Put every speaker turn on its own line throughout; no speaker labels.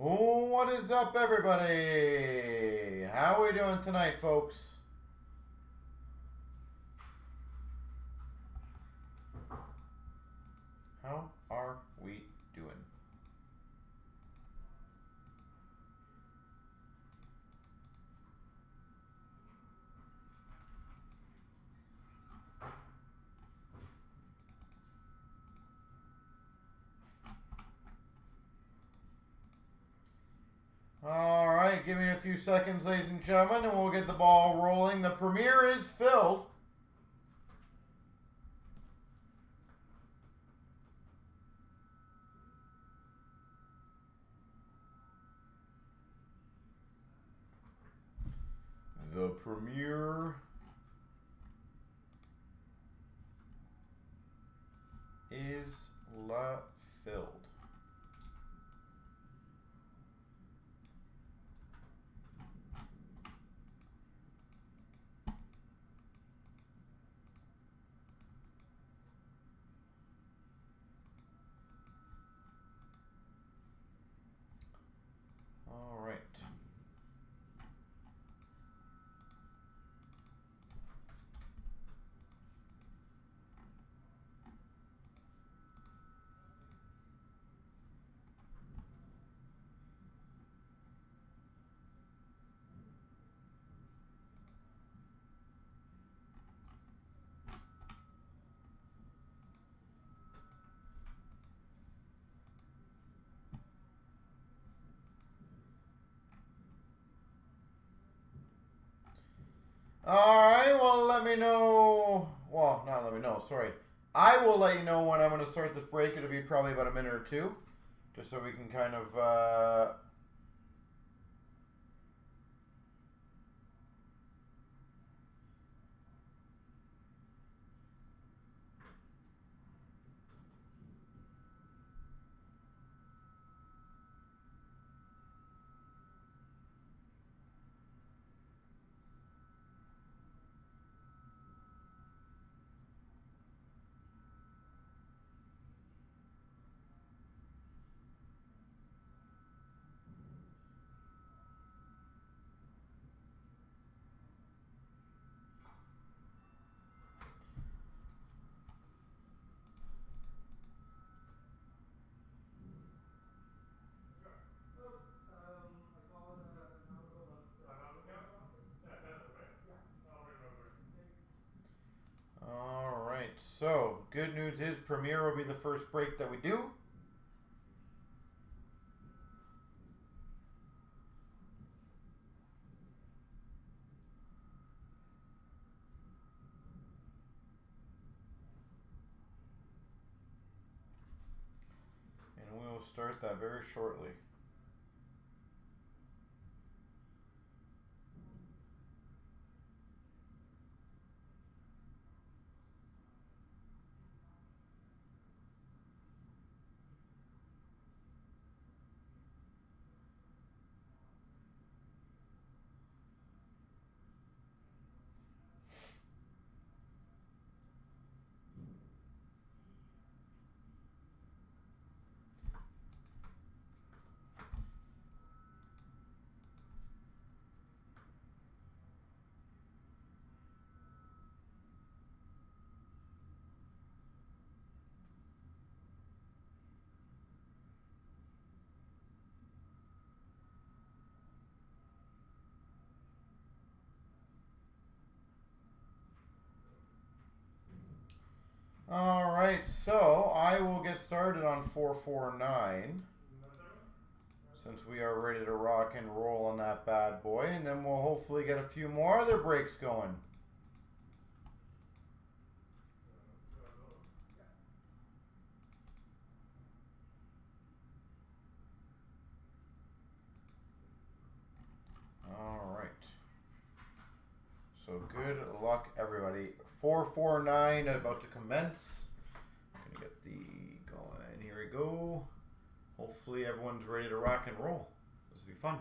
Oh, what is up, everybody? How are we doing tonight, folks? How are we doing? All right, give me a few seconds, ladies and gentlemen, and we'll get the ball rolling. The premiere is filled. The premiere is filled. All right. Alright, well, let me know. Well, not let me know, sorry. I will let you know when I'm going to start this break. It'll be probably about a minute or two. Just so we can kind of. Alright, so good news is Premiere will be the first break that we do. And we will start that very shortly. Alright, so I will get started on 449. Since we are ready to rock and roll on that bad boy. And then we'll hopefully get a few more other breaks going. Alright. So good luck, everybody. 449 about to commence. Gonna get the going. Here we go. Hopefully everyone's ready to rock and roll. This will be fun.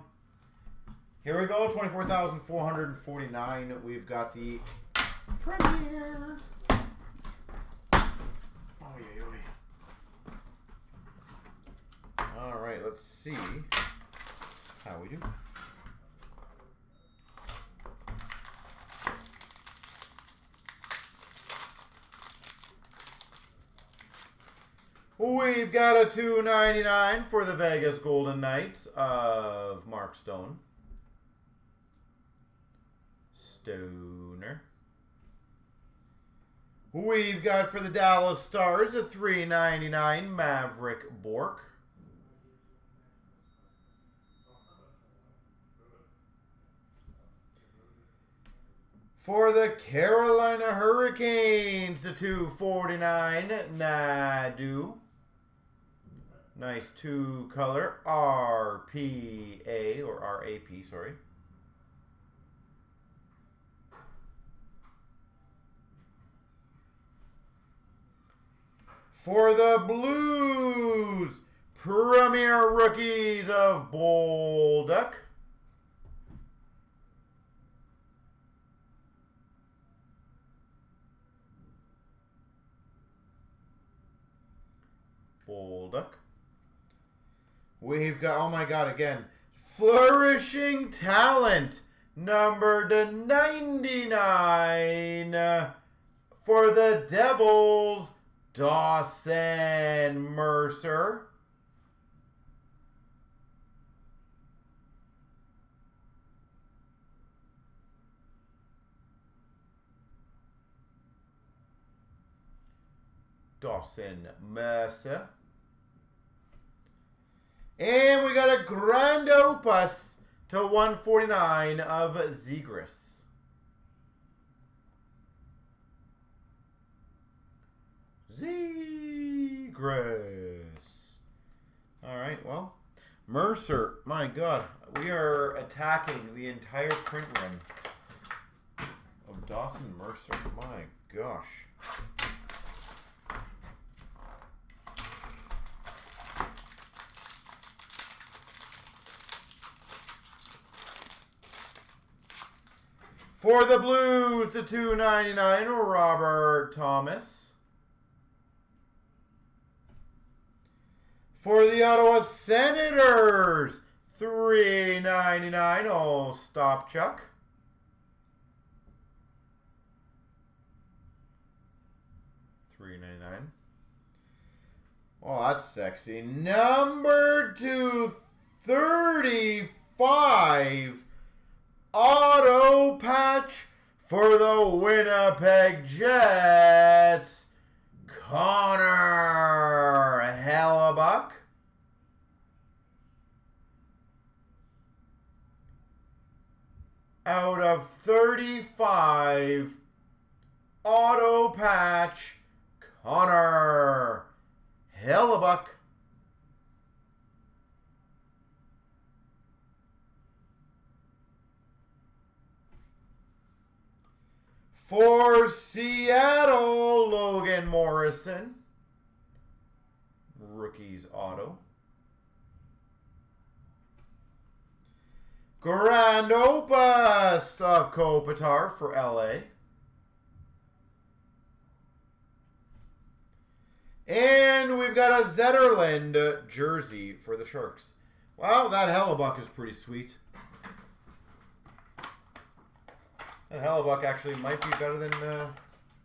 Here we go. 24,449. We've got the premiere. Oh yeah. All right. Let's see How we do? We've got a $2.99 for the Vegas Golden Knights of Mark Stone. Stoner. We've got for the Dallas Stars a $3.99 Maverick Bork. For the Carolina Hurricanes, the $2.49 Nadu. Nice two-color RPA, or RAP, sorry. For the Blues, Premier Rookies of Bolduc. Bolduc. We've got, oh my god, again, Flourishing Talent, number to 99 for the Devils, Dawson Mercer. Dawson Mercer. And we got a Grand Opus to 149 of Zegras. Zegras. All right, well, Mercer, my God, we are attacking the entire print run of Dawson Mercer. My gosh. For the Blues, the $2.99 Robert Thomas. For the Ottawa Senators, $3.99 Ostapchuk. $3.99. Oh, that's sexy. Number 235. Auto patch for the Winnipeg Jets, Connor Hellebuck. Out of 35, auto patch, Connor Hellebuck. For Seattle, Logan Morrison. Rookies auto. Grand Opus of Kopitar for LA. And we've got a Zetterlund jersey for the Sharks. Wow, that Hellebuck is pretty sweet. And Hellebuck actually might be better than,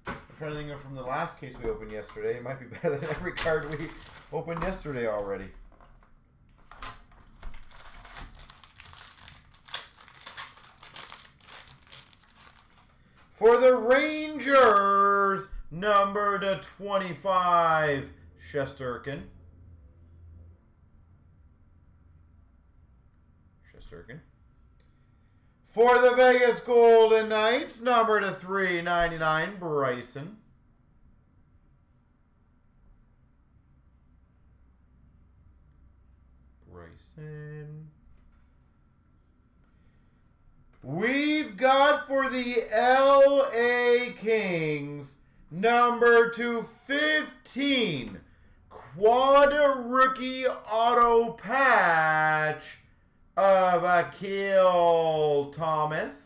I'm trying to think of from the last case we opened yesterday. It might be better than every card we opened yesterday already. For the Rangers, number to 25, Shesterkin. For the Vegas Golden Knights, number to 399, Bryson. We've got for the LA Kings, number 215, quad rookie auto patch of Akil Thomas.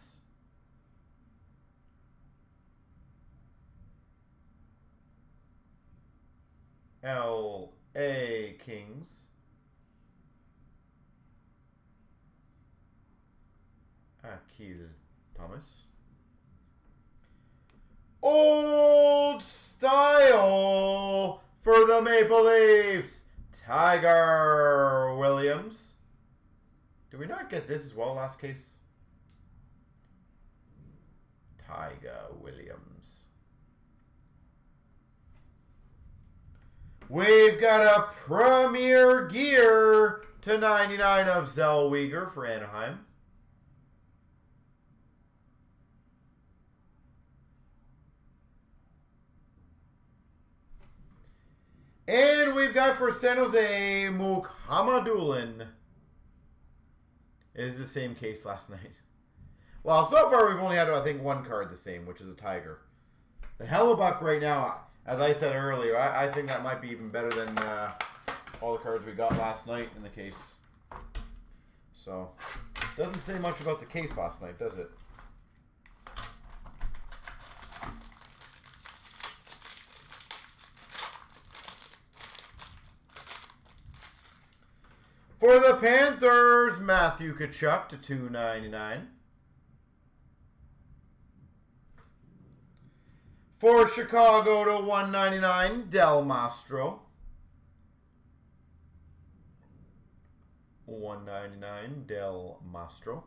LA Kings. Akil Thomas. Old style for the Maple Leafs, Tiger Williams. Did we not get this as well last case? Tiger Williams. We've got a Premier Gear /99 of Zellweger for Anaheim. And we've got for San Jose, Mukhamadullin. It is the same case last night. Well, so far we've only had, I think, one card the same, which is a Tiger. The Hellebuck right now, as I said earlier, I think that might be even better than all the cards we got last night in the case. So, doesn't say much about the case last night, does it? For the Panthers, Matthew Tkachuk /299. For Chicago /199, Del Mastro. $1.99, Del Mastro.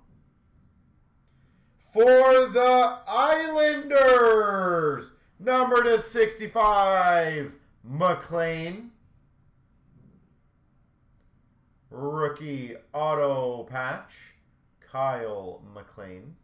For the Islanders, number /65, McLean. Rookie auto patch, Kyle McLean.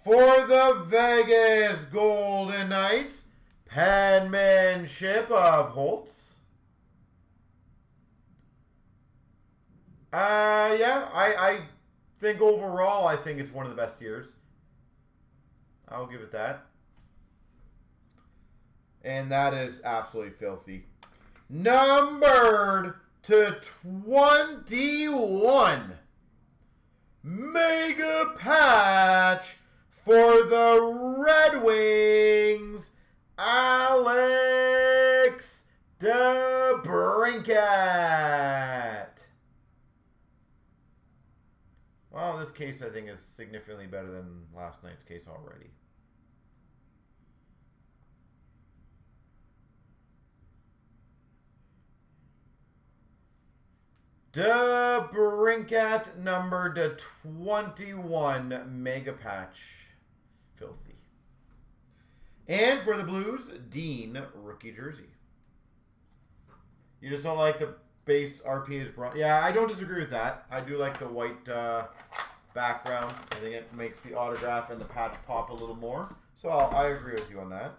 For the Vegas Golden Knights, penmanship of Holtz. Yeah, I think overall, I think it's one of the best years. I'll give it that. And that is absolutely filthy. Numbered /21. Mega patch for the Red Wings, Alex DeBrincat. Well, this case I think is significantly better than last night's case already. DeBrincat number /21 mega patch. Filthy. And for the Blues, Dean rookie jersey. You just don't like the base RP is bronze. Yeah, I don't disagree with that. I do like the white background. I think it makes the autograph and the patch pop a little more. So I agree with you on that.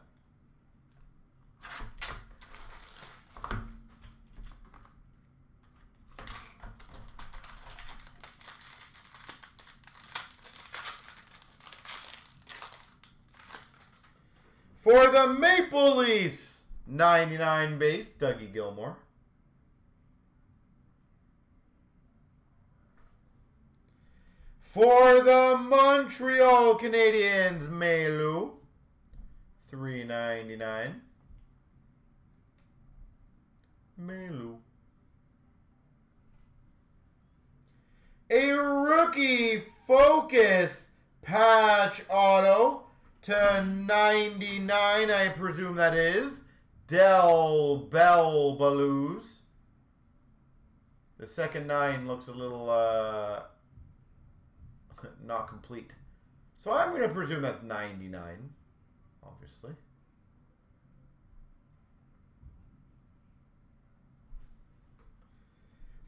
For the Maple Leafs, 99 base, Dougie Gilmour. For the Montreal Canadiens, Melu, $3.99. Melu. A rookie focus patch auto /99, I presume that is. Del Bell Blues. The second 9 looks a little not complete. So I'm going to presume that's 99, obviously.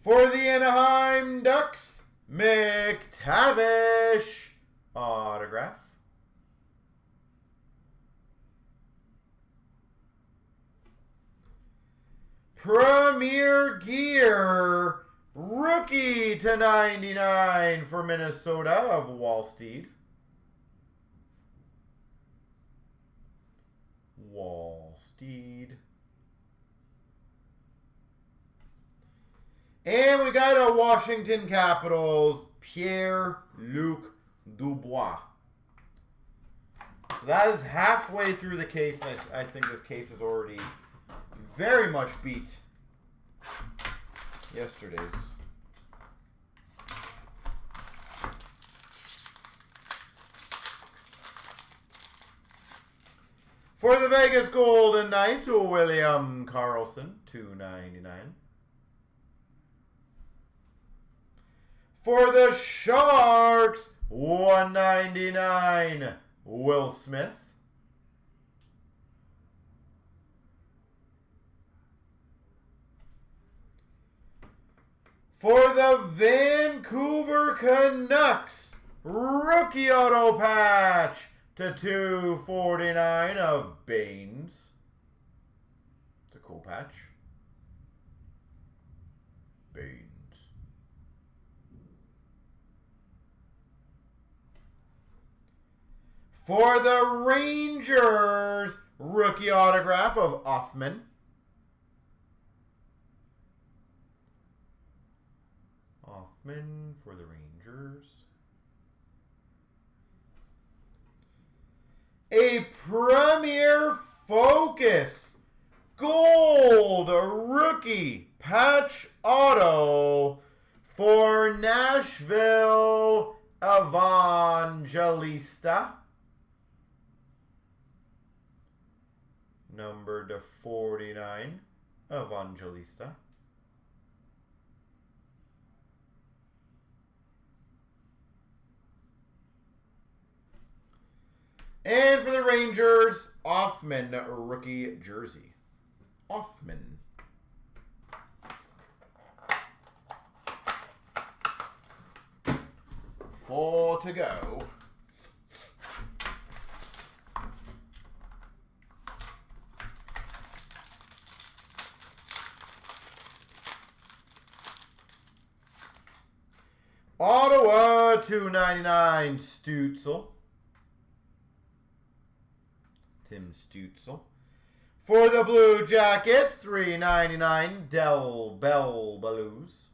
For the Anaheim Ducks, McTavish autograph. Premier Gear rookie /99 for Minnesota of Wallsteed. And we got a Washington Capitals, Pierre-Luc Dubois. So that is halfway through the case, and I think this case is already very much beat yesterday's. For the Vegas Golden Knights, William Karlsson, $2.99. For the Sharks, $1.99. Will Smith. For the Vancouver Canucks, rookie auto patch to $2.49 of Baines. It's a cool patch. Baines. For the Rangers, rookie autograph of Hoffman. Hoffman for the Rangers. A Premier Focus Gold rookie patch auto for Nashville Evangelista. Number to 49, Evangelista. And for the Rangers, Hoffman rookie jersey. Hoffman. Four to go. Ottawa, $2.99, Stützle. Tim Stützle. For the Blue Jackets, $3.99, Del Bell Blues.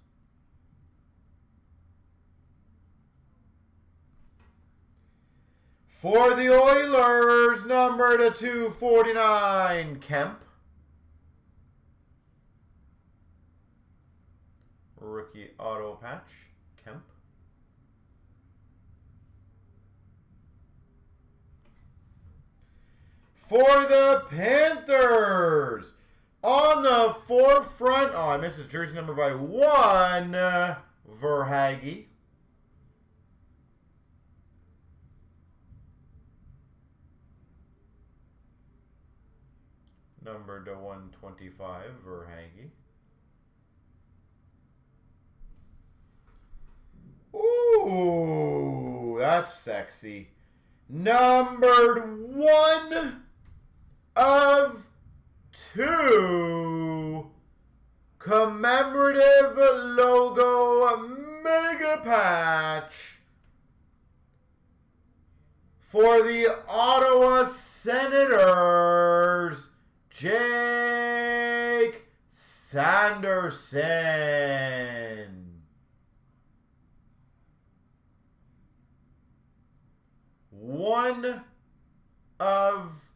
For the Oilers, number to 249, Kemp. Rookie auto patch, Kemp. For the Panthers, on the forefront, oh, I missed his jersey number by 1, Verhaeghe. Number to 125, Verhaeghe. Ooh, that's sexy. Numbered 1 of 2 commemorative logo mega patch for the Ottawa Senators, Jake Sanderson. One of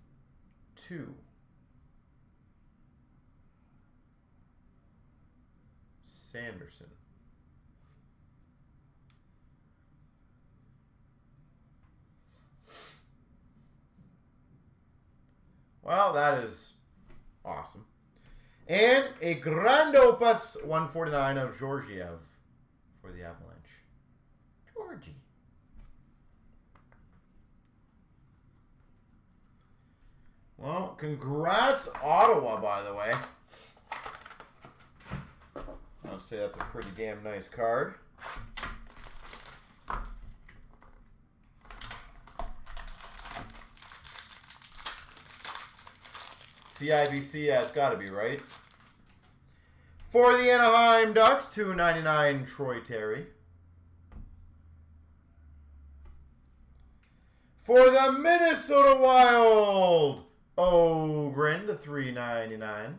2. Sanderson. Well, that is awesome. And a Grand Opus 149 of Georgiev for the Avalanche. Georgie. Well, congrats, Ottawa, by the way. I'll say that's a pretty damn nice card. CIBC, yeah, it's got to be, right? For the Anaheim Ducks, $2.99, Troy Terry. For the Minnesota Wild, Ogren to $3.99.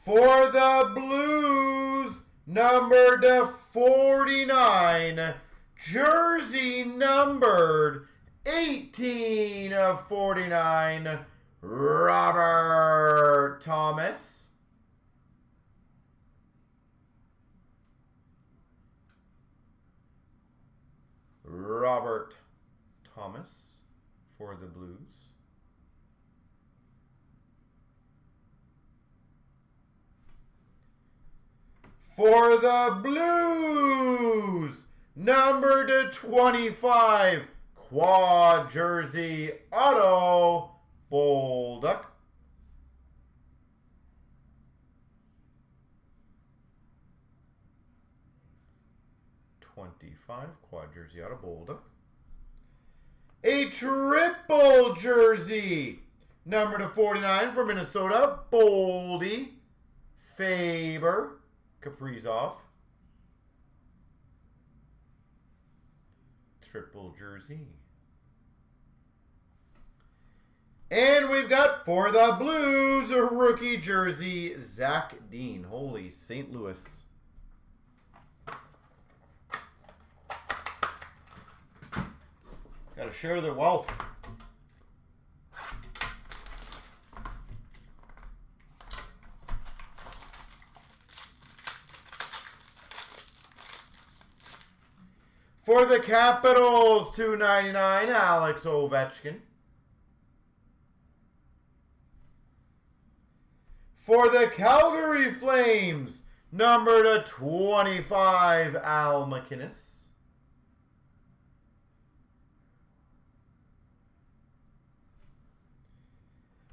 For the Blues, number to 49. Jersey numbered 18 of 49. Robert Thomas. Robert Thomas for the Blues. For the Blues, number to 25, quad jersey auto, Bolduc. Quad jersey auto, Bolduc. A triple jersey, number to 49 for Minnesota, Boldy, Faber, Kaprizov. Triple jersey. And we've got for the Blues a rookie jersey, Zach Dean. Holy St. Louis. Got to share their wealth. For the Capitals, $2.99, Alex Ovechkin. For the Calgary Flames, number to 25, Al MacInnis.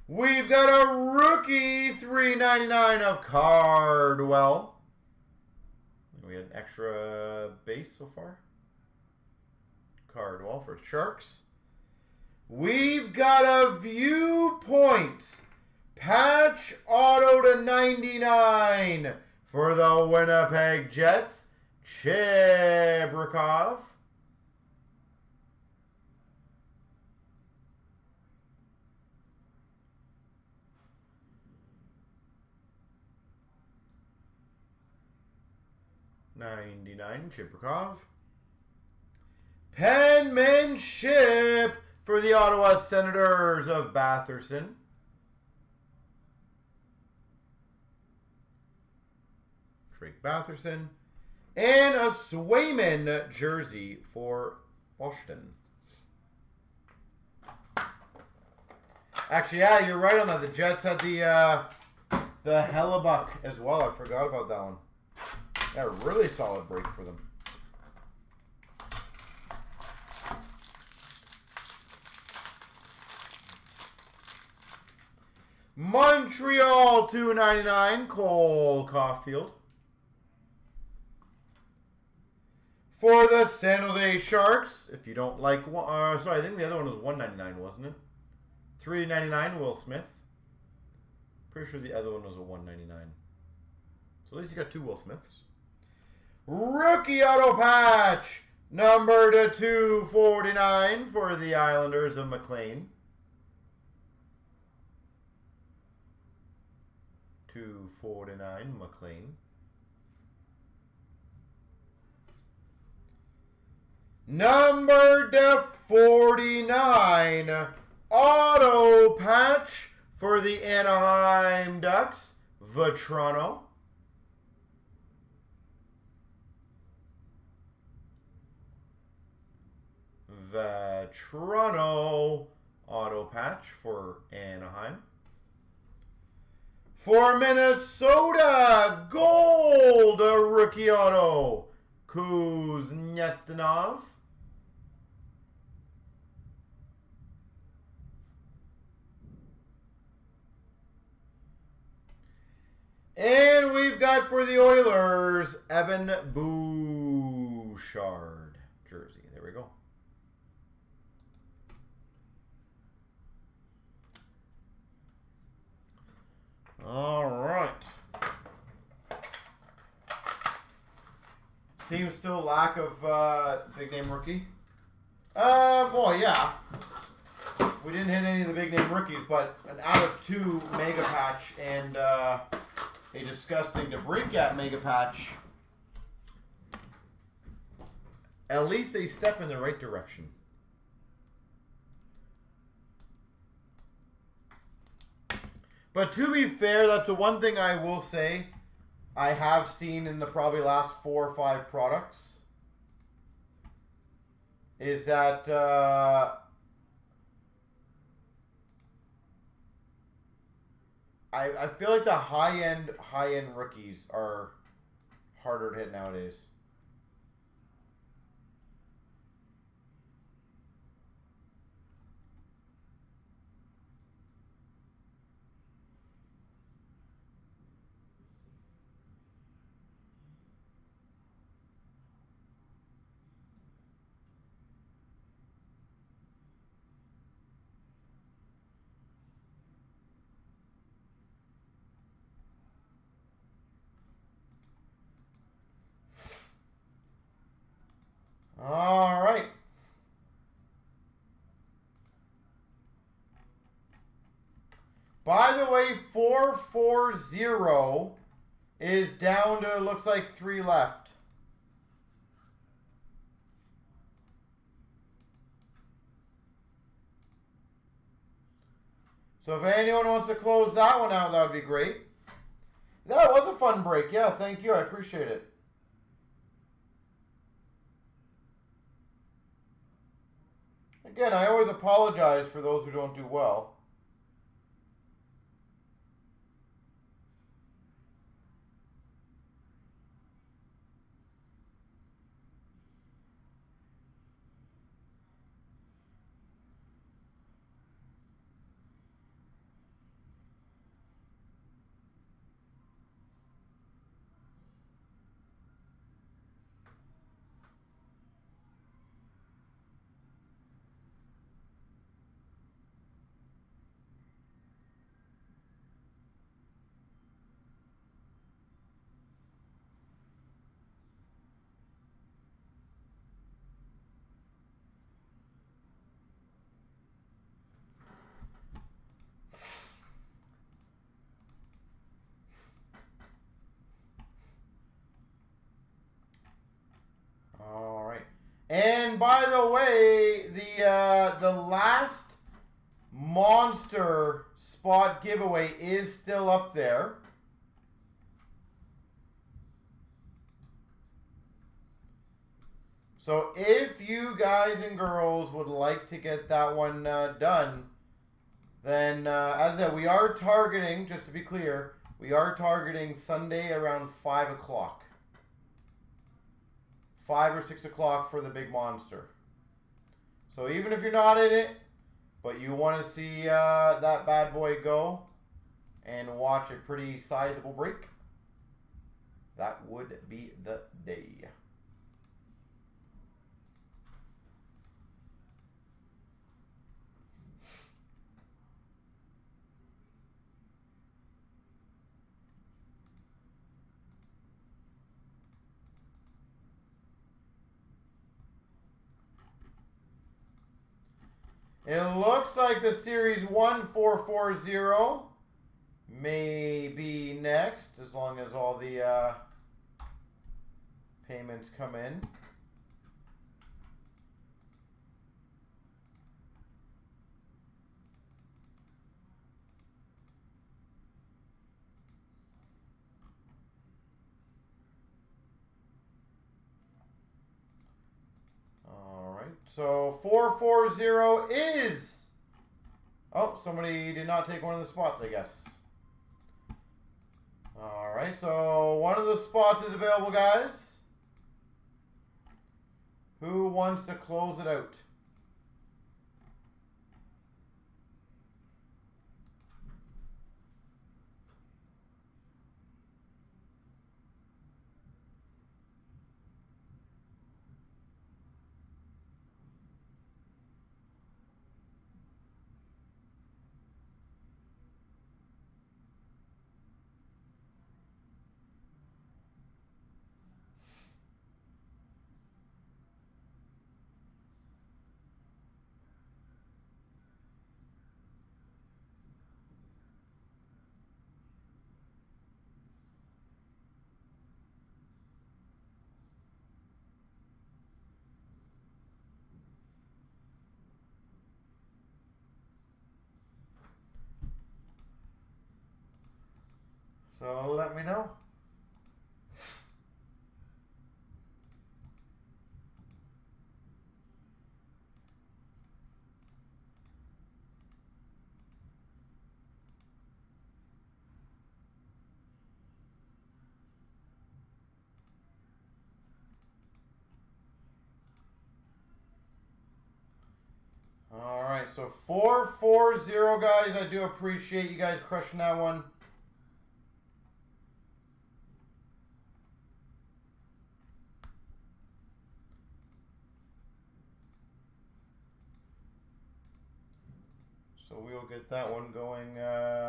We've got a rookie, $3.99 of Cardwell. We had an extra base so far. Cardwell for Sharks. We've got a Viewpoint patch auto to 99 for the Winnipeg Jets, Chebrikov. $99, Chebrikov. Penmanship for the Ottawa Senators of Batherson. Drake Batherson. And a Swayman jersey for Washington. Actually, yeah, you're right on that. The Jets had the Hellebuck as well. I forgot about that one. Yeah, really solid break for them. Montreal, $2.99, Cole Caulfield. For the San Jose Sharks, if you don't like one, sorry, I think the other one was $1.99, wasn't it? $3.99, Will Smith. Pretty sure the other one was a $1.99. So at least you got two Will Smiths. Rookie auto patch, number to 249 for the Islanders of McLean. 249 McLean. Number to 49 auto patch for the Anaheim Ducks, Vetrano. Vetrano auto patch for Anaheim. For Minnesota, gold rookie auto, Kuznetsov. And we've got for the Oilers, Evan Bouchard jersey. There we go. All right. Seems still lack of big name rookie. Well, yeah. We didn't hit any of the big name rookies, but an out of 2 mega patch and a disgusting to break at mega patch at least a step in the right direction. But to be fair, that's the one thing I will say I have seen in the probably last 4 or 5 products is that I feel like the high-end rookies are harder to hit nowadays. All right. By the way, 440 is down to, it looks like 3 left. So if anyone wants to close that one out, that would be great. That was a fun break. Yeah, thank you. I appreciate it. Again, I always apologize for those who don't do well. All right. And by the way, the last monster spot giveaway is still up there. So if you guys and girls would like to get that one done, then as I said, we are targeting, just to be clear, we are targeting Sunday around 5 o'clock. 5 or 6 o'clock for the big monster. So even if you're not in it, but you want to see that bad boy go and watch a pretty sizable break, that would be the day. It looks like the Series 1440 may be next, as long as all the payments come in. So 440 is, oh, somebody did not take one of the spots, I guess. All right, so one of the spots is available, guys. Who wants to close it out? So let me know. All right, so 440, guys. I do appreciate you guys crushing that one. So we'll get that one going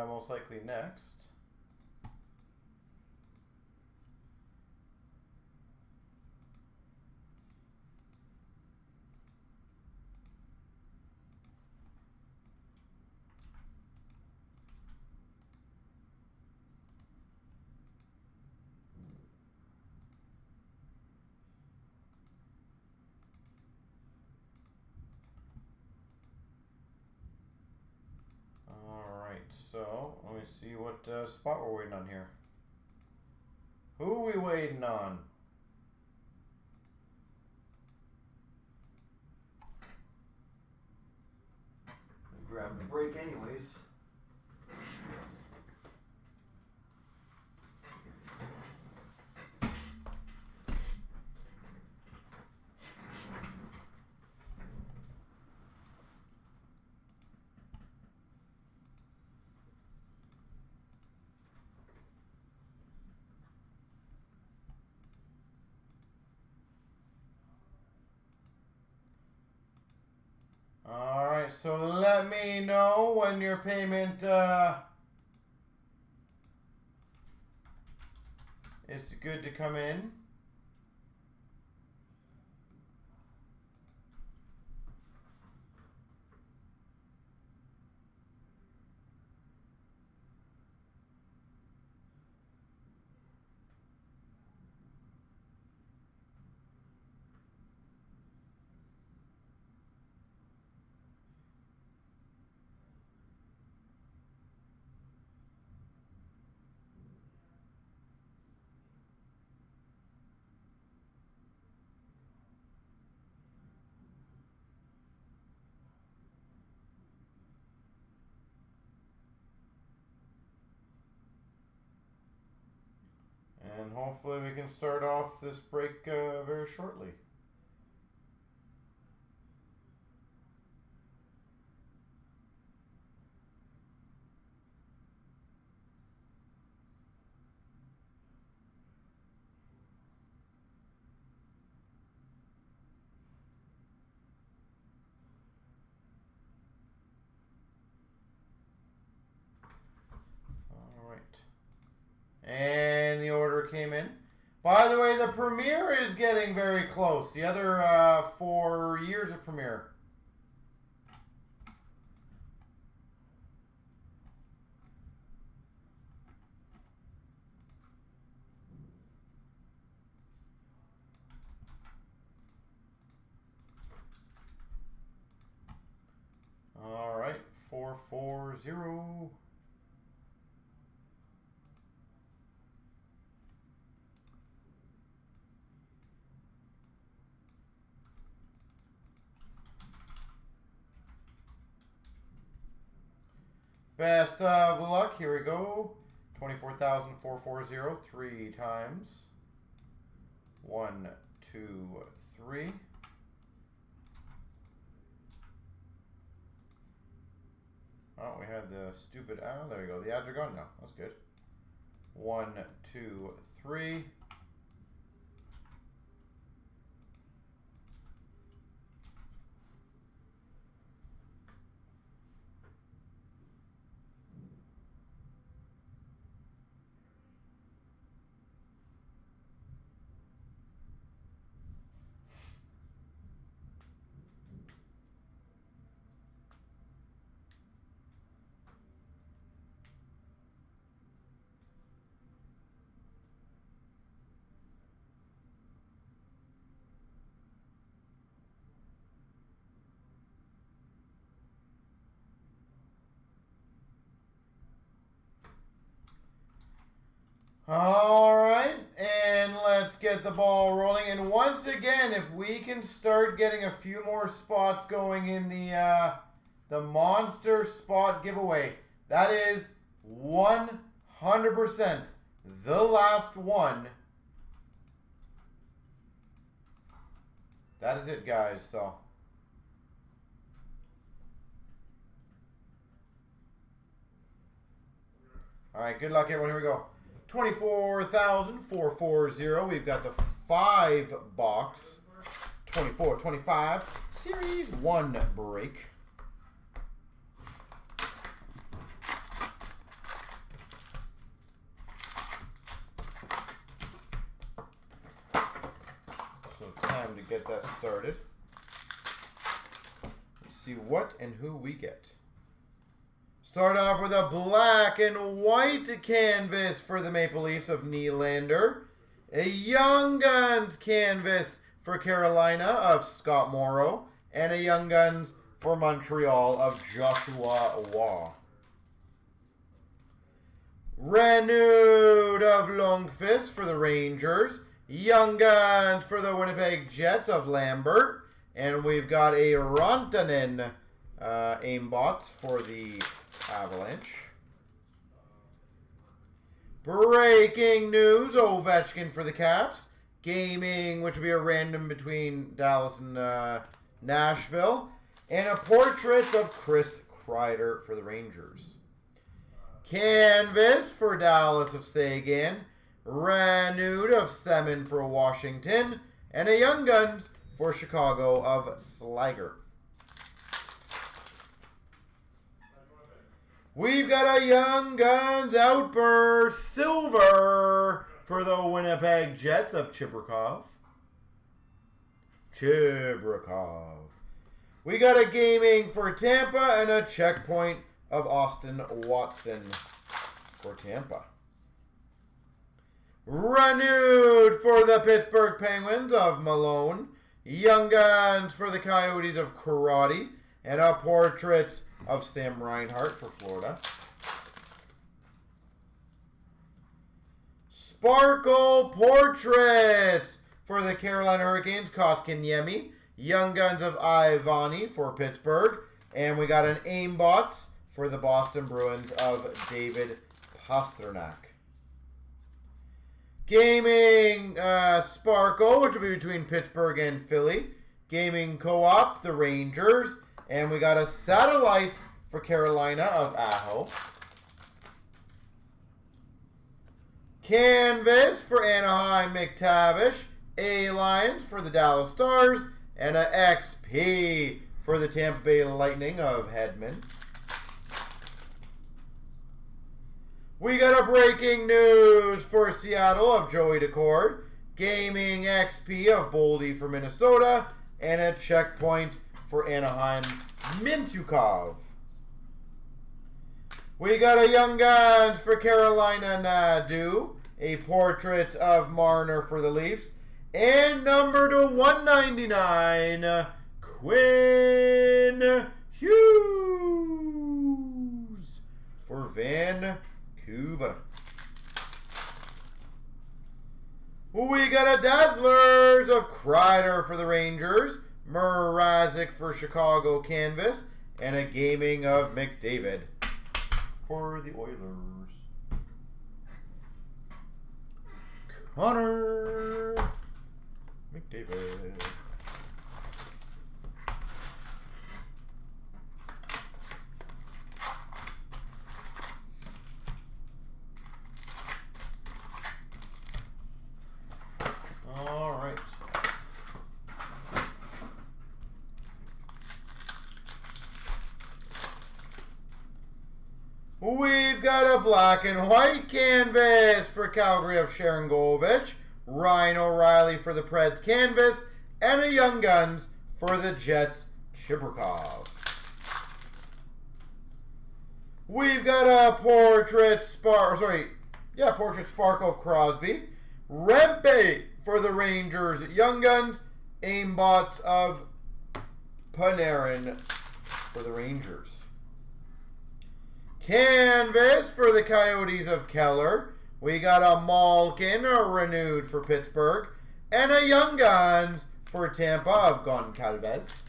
most likely next. So, let me see what spot we're waiting on here. Who are we waiting on? Grab the break anyways. Alright, so let me know when your payment is good to come in. And hopefully we can start off this break very shortly. Alright. And the order came in. By the way, the Premier is getting very close. The other 4 years of Premier. All right, 440. Best of luck. Here we go. 24,440 3 times. 1, 2, 3. Oh, we had the stupid. Oh, there we go. The ads are gone now. That's good. 1, 2, 3. All right, and let's get the ball rolling. And once again, if we can start getting a few more spots going in the monster spot giveaway, that is 100% the last one. That is it, guys. So. All right, good luck, everyone. Here we go. 24,440. We've got the 5-box 24-25 Series 1 break. So time to get that started. Let's see what and who we get. Start off with a black and white canvas for the Maple Leafs of Nylander. A Young Guns canvas for Carolina of Scott Morrow. And a Young Guns for Montreal of Joshua Waugh. Renewed of Lundqvist for the Rangers. Young Guns for the Winnipeg Jets of Lambert. And we've got a Rantanen aimbots for the Avalanche. Breaking news, Ovechkin for the Caps. Gaming, which will be a random between Dallas and Nashville. And a portrait of Chris Kreider for the Rangers. Canvas for Dallas of Sagan. Renewed of Semin for Washington. And a Young Guns for Chicago of Sliger. We've got a Young Guns Outburst Silver for the Winnipeg Jets of Chibrikov. We got a gaming for Tampa and a checkpoint of Austin Watson for Tampa. Renewed for the Pittsburgh Penguins of Malone. Young Guns for the Coyotes of Karate. And a portrait of Sam Reinhart for Florida. Sparkle Portraits for the Carolina Hurricanes, Kotkaniemi. Young Guns of Ivani for Pittsburgh. And we got an aimbot for the Boston Bruins of David Pastrnak. Gaming Sparkle, which will be between Pittsburgh and Philly. Gaming Co-op, the Rangers. And we got a satellite for Carolina of Aho. Canvas for Anaheim, McTavish. A-Lions for the Dallas Stars. And a XP for the Tampa Bay Lightning of Hedman. We got a breaking news for Seattle of Joey Decord. Gaming XP of Boldy for Minnesota. And a checkpoint for Anaheim, Mintyukov. We got a Young Guns for Carolina, Nadu. A portrait of Marner for the Leafs. And number to 199, Quinn Hughes for Vancouver. We got a Dazzlers of Kreider for the Rangers. Mrazek for Chicago canvas. And a gaming of McDavid for the Oilers. Connor McDavid. All right. We've got a black and white canvas for Calgary of Sharangovich. Ryan O'Reilly for the Preds canvas. And a Young Guns for the Jets, Chibrikov. We've got a portrait Sparkle of Crosby. Rempe for the Rangers, Young Guns. Aimbot of Panarin for the Rangers. Canvas for the Coyotes of Keller. We got a Malkin renewed for Pittsburgh. And a Young Guns for Tampa of Goncalves.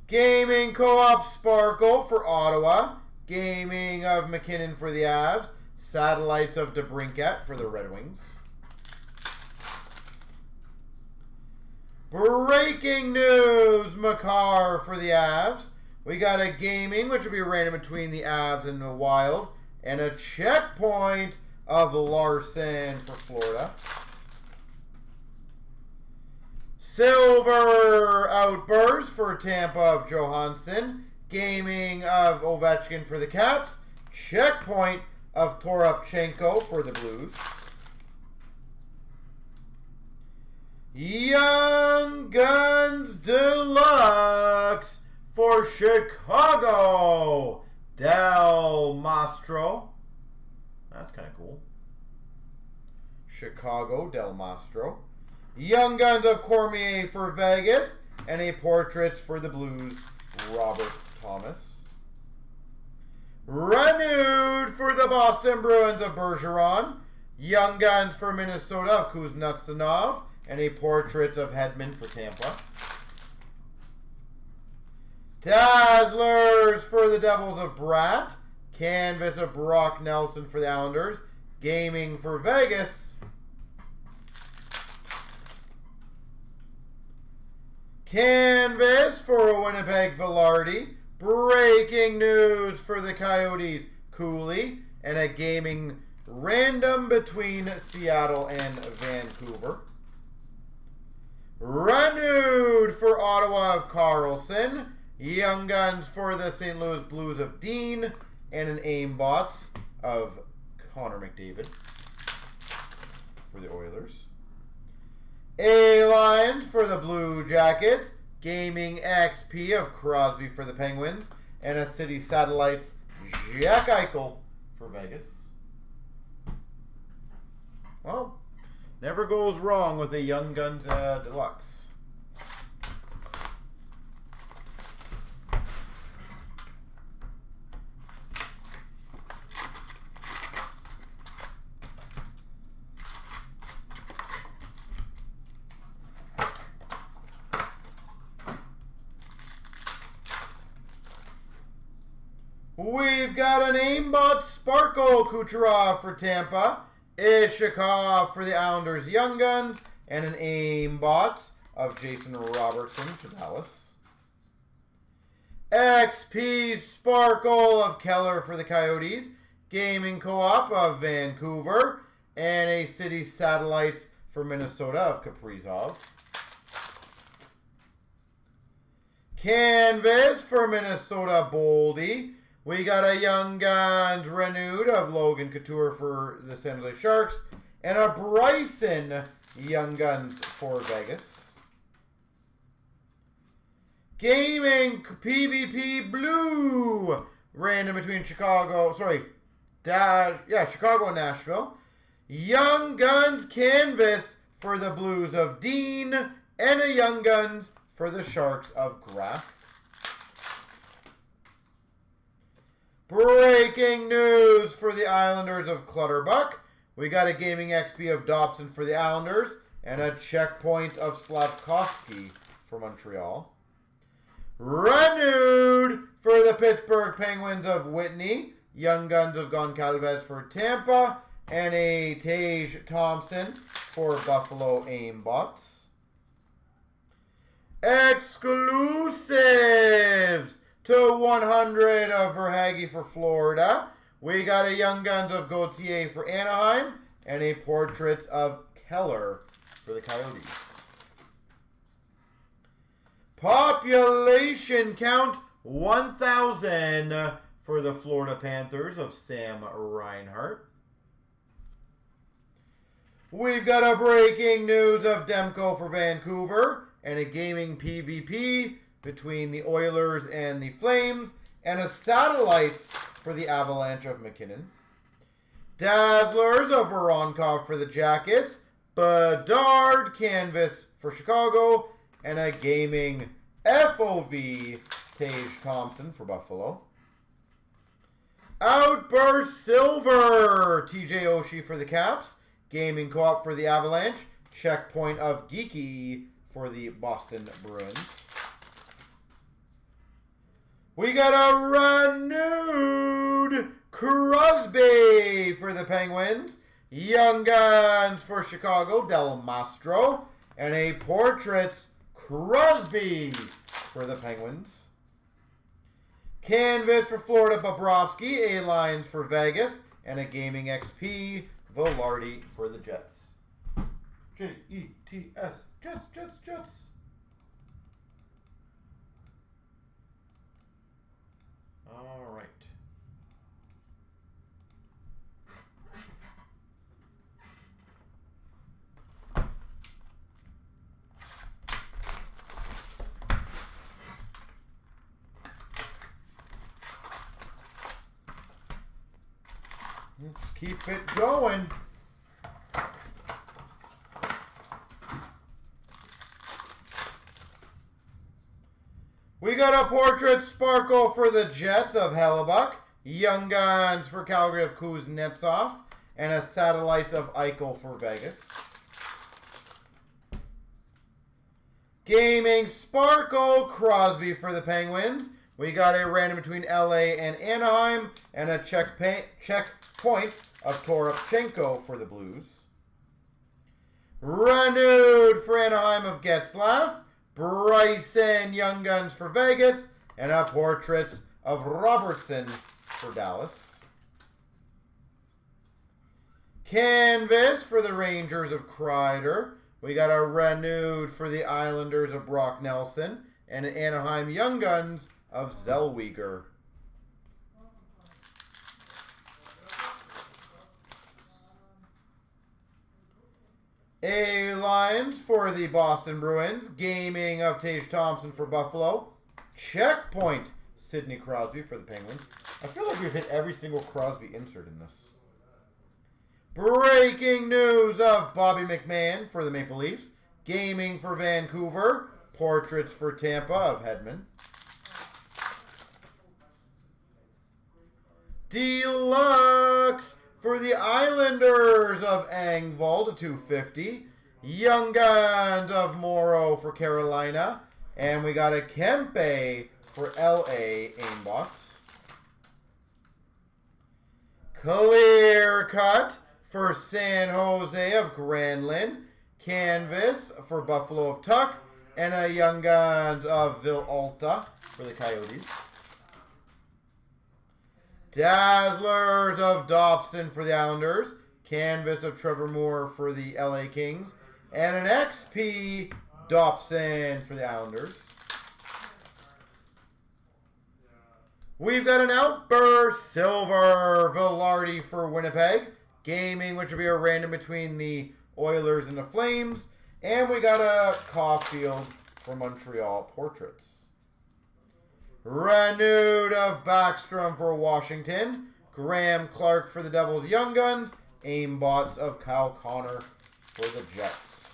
Gaming Co-op Sparkle for Ottawa. Gaming of McKinnon for the Avs. Satellites of DeBrincat for the Red Wings. Breaking news, Makar for the Avs. We got a gaming, which will be random between the Avs and the Wild. And a checkpoint of Larson for Florida. Silver Outburst for Tampa of Johansson. Gaming of Ovechkin for the Caps. Checkpoint of Toropchenko for the Blues. Young Guns Deluxe for Chicago, Del Mastro. That's kind of cool. Chicago, Del Mastro. Young Guns of Cormier for Vegas. And a Portraits for the Blues, Robert Thomas. Renewed for the Boston Bruins of Bergeron. Young Guns for Minnesota of Kuznetsov. And a Portrait of Hedman for Tampa. Dazzlers for the Devils of Bratt. Canvas of Brock Nelson for the Islanders. Gaming for Vegas. Canvas for Winnipeg Velarde. Breaking news for the Coyotes, Cooley. And a gaming random between Seattle and Vancouver. Renewed for Ottawa of Carlson. Young Guns for the St. Louis Blues of Dean. And an Aimbots of Connor McDavid for the Oilers. A-Lines for the Blue Jackets. Gaming XP of Crosby for the Penguins. And a City Satellites Jack Eichel for Vegas. Well, never goes wrong with a Young Guns Deluxe. We've got an Aimbot Sparkle Kucherov for Tampa. Ishikov for the Islanders Young Guns. And an Aimbot of Jason Robertson for Dallas. XP Sparkle of Keller for the Coyotes. Gaming Co-op of Vancouver. And a City Satellites for Minnesota of Kaprizov. Canvas for Minnesota Boldy. We got a Young Guns renewed of Logan Couture for the San Jose Sharks. And a Bryson Young Guns for Vegas. Gaming PvP Blue. Random between Chicago and Nashville. Young Guns Canvas for the Blues of Dean. And a Young Guns for the Sharks of Graff. Breaking news for the Islanders of Clutterbuck. We got a Gaming XP of Dobson for the Islanders. And a checkpoint of Slavkovsky for Montreal. Renewed for the Pittsburgh Penguins of Whitney. Young Guns of Goncalves for Tampa. And a Tage Thompson for Buffalo Aimbots. Exclusives to 100 of Verhaeghe for Florida. We got a Young Guns of Gauthier for Anaheim. And a Portraits of Keller for the Coyotes. Population count 1,000 for the Florida Panthers of Sam Reinhart. We've got a breaking news of Demko for Vancouver. And a gaming PvP between the Oilers and the Flames. And a Satellites for the Avalanche of McKinnon. Dazzlers of Voronkov for the Jackets. Bedard Canvas for Chicago. And a gaming FOV Tage Thompson for Buffalo. Outburst Silver, TJ Oshie for the Caps. Gaming Co-op for the Avalanche. Checkpoint of Geeky for the Boston Bruins. We got a renewed Crosby for the Penguins. Young Guns for Chicago, Del Mastro. And a Portraits Crosby for the Penguins. Canvas for Florida, Bobrovsky. A-Lines for Vegas. And a Gaming XP, Velarde for the Jets. J-E-T-S. Jets, Jets, Jets. All right. Let's keep it going. We got a Portrait Sparkle for the Jets of Hellebuck. Young Guns for Calgary of Kuznetsov. And a Satellites of Eichel for Vegas. Gaming Sparkle Crosby for the Penguins. We got a random between LA and Anaheim. And a checkpoint of Toropchenko for the Blues. Renewed for Anaheim of Getzlaf. Bryson Young Guns for Vegas. And a Portraits of Robertson for Dallas. Canvas for the Rangers of Kreider. We got a renewed for the Islanders of Brock Nelson. And an Anaheim Young Guns of Zellweger. A-Lines for the Boston Bruins. Gaming of Tage Thompson for Buffalo. Checkpoint Sidney Crosby for the Penguins. I feel like we've hit every single Crosby insert in this. Breaking news of Bobby McMahon for the Maple Leafs. Gaming for Vancouver. Portraits for Tampa of Hedman. Deluxe for the Islanders of Engvall to 250. Young Guns of Morrow for Carolina. And we got a Kempe for LA Aimbots. Clear Cut for San Jose of Granlund. Canvas for Buffalo of Tuck. And a Young Guns of Villalta for the Coyotes. Dazzlers of Dobson for the Islanders. Canvas of Trevor Moore for the LA Kings. And an XP Dobson for the Islanders. We've got an Outburst Silver Velarde for Winnipeg. Gaming, which will be a random between the Oilers and the Flames. And we got a Caulfield for Montreal Portraits. Renewed of Backstrom for Washington. Graham Clark for the Devils Young Guns. Aimbots of Kyle Connor for the Jets.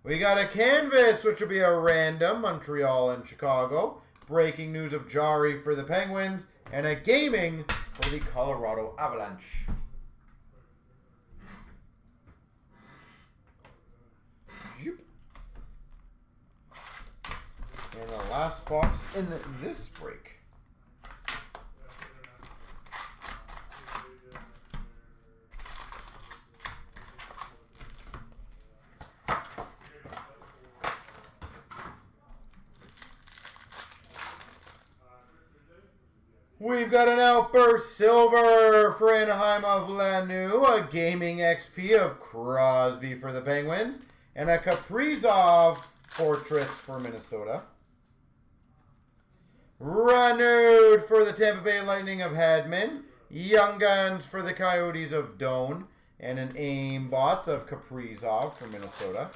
We got a Canvas, which will be a random, Montreal and Chicago. Breaking news of Jari for the Penguins. And a Gaming for the Colorado Avalanche. And the last box in this break. We've got an Outburst Silver for Anaheim of Lanu, a Gaming XP of Crosby for the Penguins, and a Kaprizov Portraits for Minnesota. Renewed for the Tampa Bay Lightning of Hedman. Young Guns for the Coyotes of Doan. And an Aimbots of Kaprizov for Minnesota.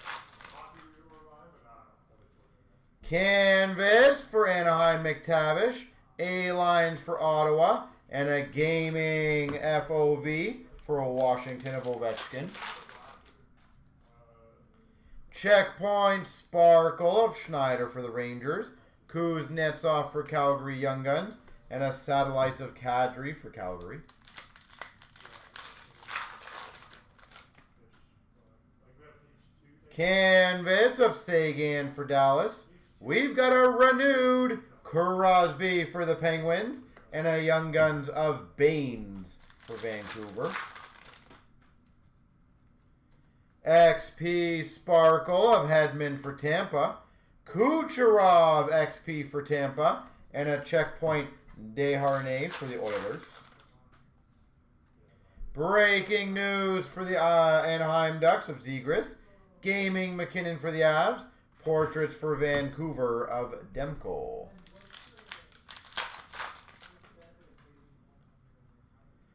Canvas for Anaheim McTavish. A-Lines for Ottawa. And a Gaming FOV for Washington of Ovechkin. Checkpoint Sparkle of Schneider for the Rangers. Kuznetsov for Calgary Young Guns. and a Satellites of Kadri for Calgary. Canvas of Sagan for Dallas. We've got a renewed Crosby for the Penguins, and a Young Guns of Baines for Vancouver. XP Sparkle of Hedman for Tampa. Kucherov XP for Tampa, and a Checkpoint Desharnais for the Oilers. Breaking news for the Anaheim Ducks of Zegras. Gaming McKinnon for the Avs. Portraits for Vancouver of Demko.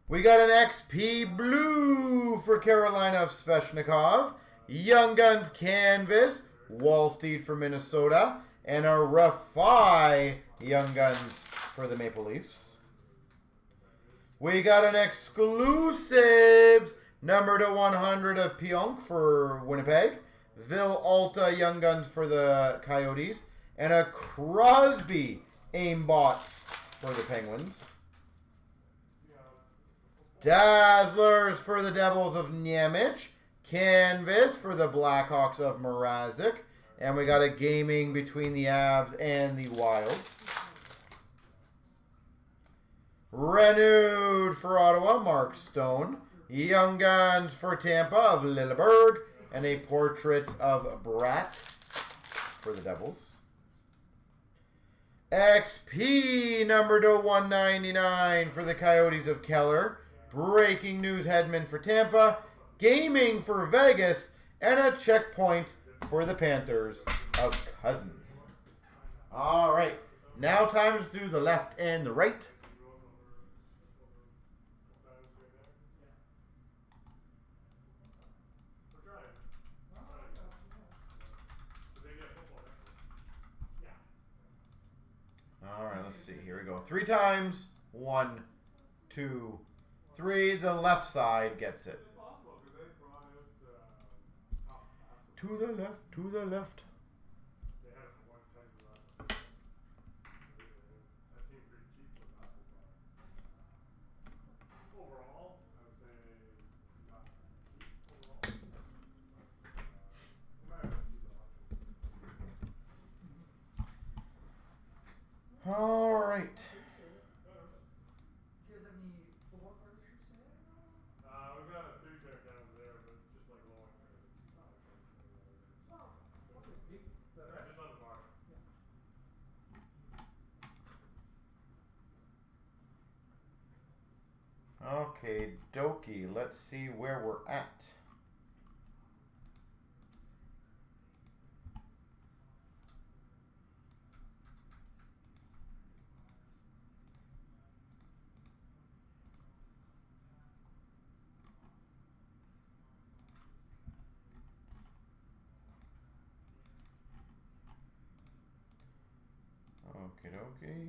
We got an XP Blue for Carolina of Sveshnikov. Young Guns Canvas. Wallsteed for Minnesota. And a Rafai Young Guns for the Maple Leafs. We got an exclusives number to 100 of Pionk for Winnipeg. Vil Alta Young Guns for the Coyotes. And a Crosby Aimbots for the Penguins. Dazzlers for the Devils of Niemiec. Canvas for the Blackhawks of Mrazek. And we got a gaming between the Avs and the Wild. Renewed for Ottawa, Mark Stone. Young Guns for Tampa of Lilleberg. And a portrait of Bratt for the Devils. XP number to 199 for the Coyotes of Keller. Breaking news Hedman for Tampa. Gaming for Vegas. And a checkpoint for the Panthers of Cousins. All right. Now time to do the left and the right. All right, let's see. Here we go. 3 times. 1, 2, 3. The left side gets it. To the left, to the left. All right.
We've got a 3-pack down there, but just like low end. Just on the bar.
Okay, dokie. Let's see where we're at. Okay.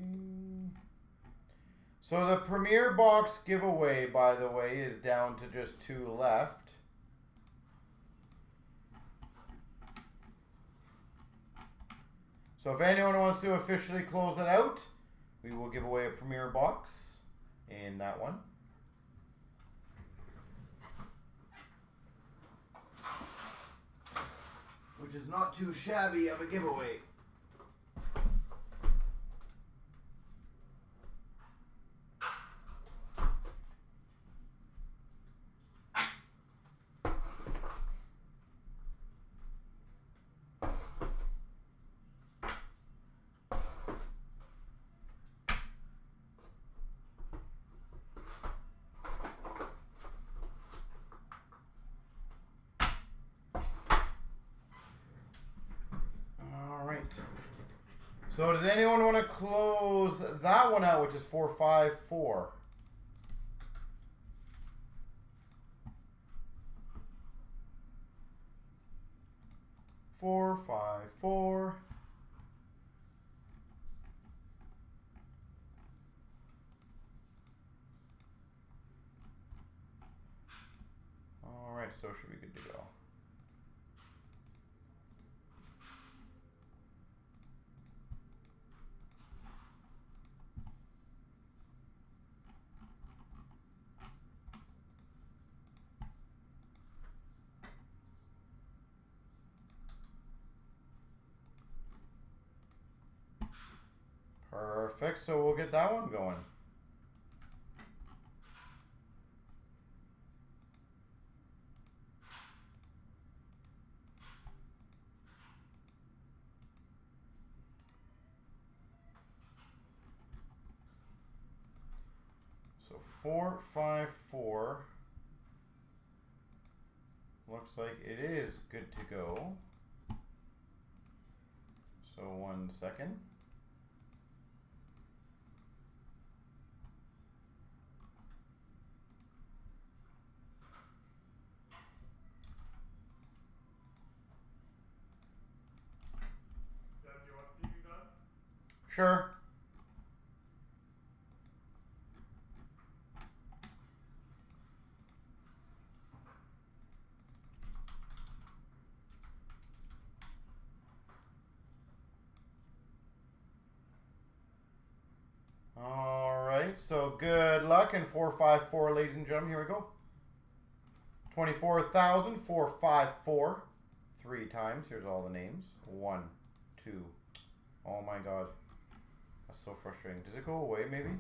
So the Premier Box giveaway, by the way, is down to just 2 left. So if anyone wants to officially close it out, we will give away a Premier Box in that one. Which is not too shabby of a giveaway. So does anyone want to close that one out, which is 454? Four, 5, 4. All right, so should be good to go. Perfect. So we'll get that one going. So 454. Looks like it is good to go. So 1 second.
Do you want the peeking done?
Sure. All right, so good luck in 454, ladies and gentlemen. Here we go. 24,454. 3 times. Here's all the names. 1, 2. Oh my God. That's so frustrating. Does it go away maybe?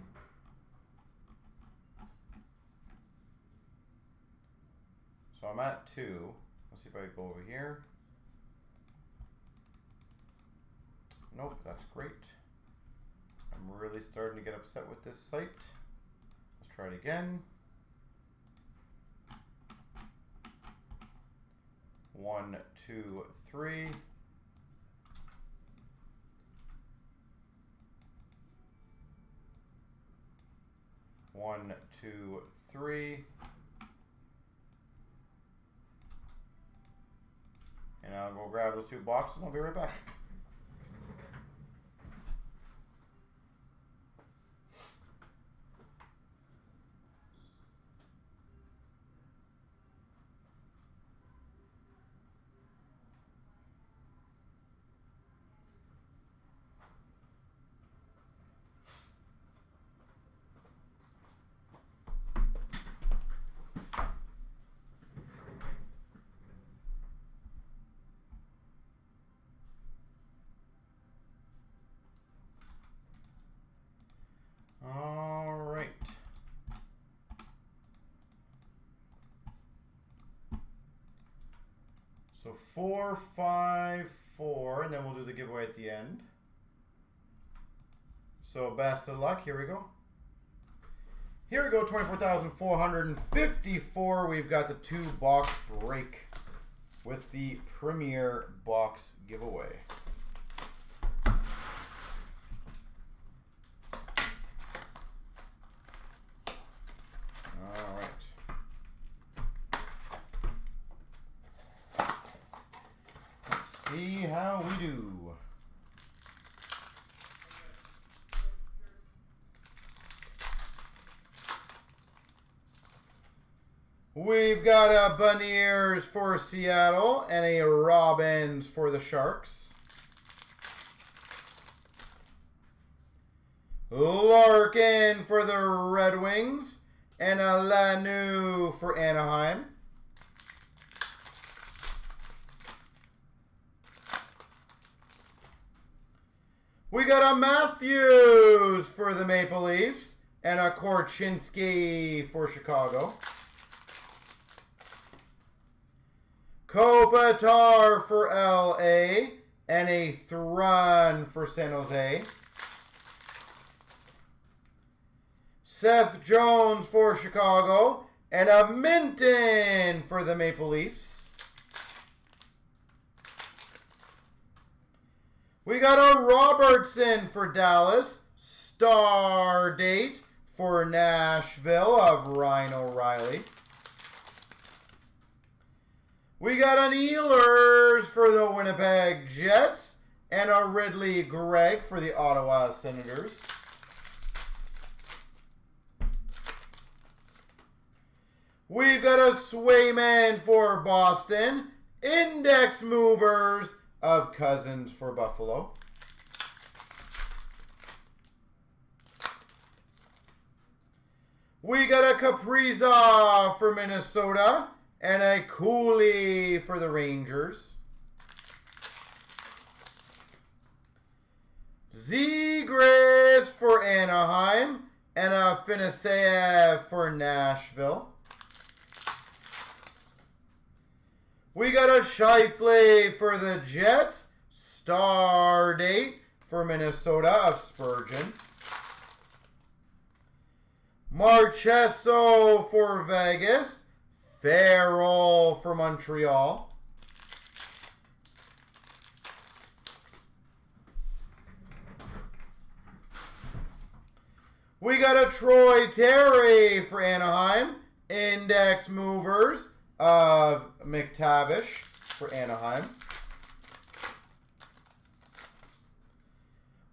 So I'm at 2. Let's see if I go over here. Nope, that's great. I'm really starting to get upset with this site. Let's try it again. 1, 2, 3. One, 2, 3. And I'll go grab those 2 boxes and I'll be right back. All right. So 4, 5, 4, and then we'll do the giveaway at the end. So best of luck. Here we go. Here we go. 24,454. We've got the 2-box break with the Premier Box giveaway. All right. Let's see how we do. We've got a Beniers for Seattle and a Robbins for the Sharks. Larkin for the Red Wings and a Lanu for Anaheim. We got a Matthews for the Maple Leafs and a Cnc for Chicago. Kopitar for LA and a Thrun for San Jose. Seth Jones for Chicago and a Minton for the Maple Leafs. We got a Robertson for Dallas. Star date for Nashville of Ryan O'Reilly. We got an Ehlers for the Winnipeg Jets and a Ridley Gregg for the Ottawa Senators. We've got a Swayman for Boston. Index movers of Cousins for Buffalo. We got a Kaprizov for Minnesota and a Cooley for the Rangers. Zegras for Afanaseyev for Nashville. We got a Scheifele for the Jets. Star date for Minnesota of Spurgeon. Marchesso for Vegas. Farrell for Montreal. We got a Troy Terry for Anaheim. Index movers of McTavish for Anaheim.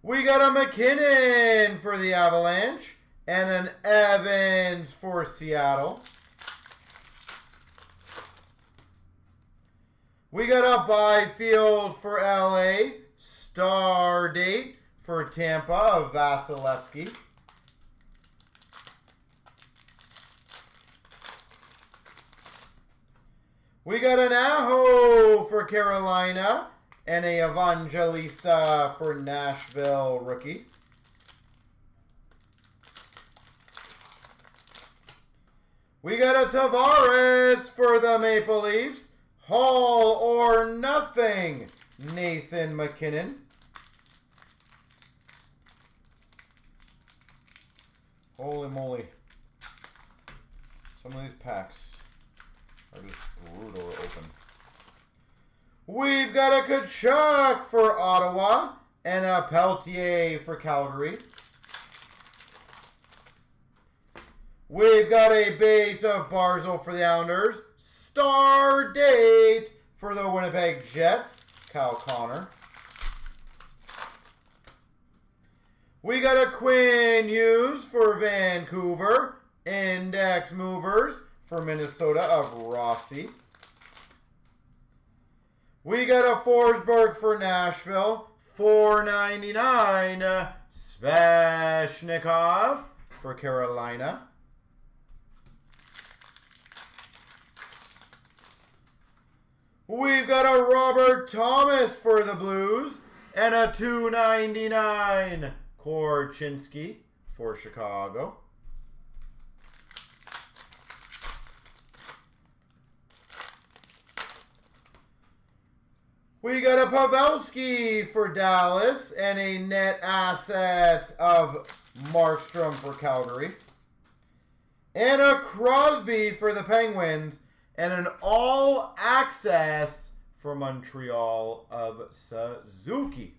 We got a McKinnon for the Avalanche. And an Evans for Seattle. We got a Byfield for LA. Star date for Tampa of Vasilevsky. We got an Aho for Carolina and a Evangelista for Nashville rookie. We got a Tavares for the Maple Leafs. Hall or nothing, Nathan McKinnon. Holy moly. Some of these packs are just brutal to open. We've got a Kachuk for Ottawa and a Peltier for Calgary. We've got a base of Barzal for the Islanders. Star date for the Winnipeg Jets, Kyle Connor. We got a Quinn Hughes for Vancouver. Index movers for Minnesota of Rossi. We got a Forsberg for Nashville. $4.99 Sveshnikov for Carolina. We've got a Robert Thomas for the Blues and a $2.99 Korchinski for Chicago. We got a Pavelski for Dallas and a net assets of Markstrom for Calgary. And a Crosby for the Penguins. And an all-access for Montreal of Suzuki.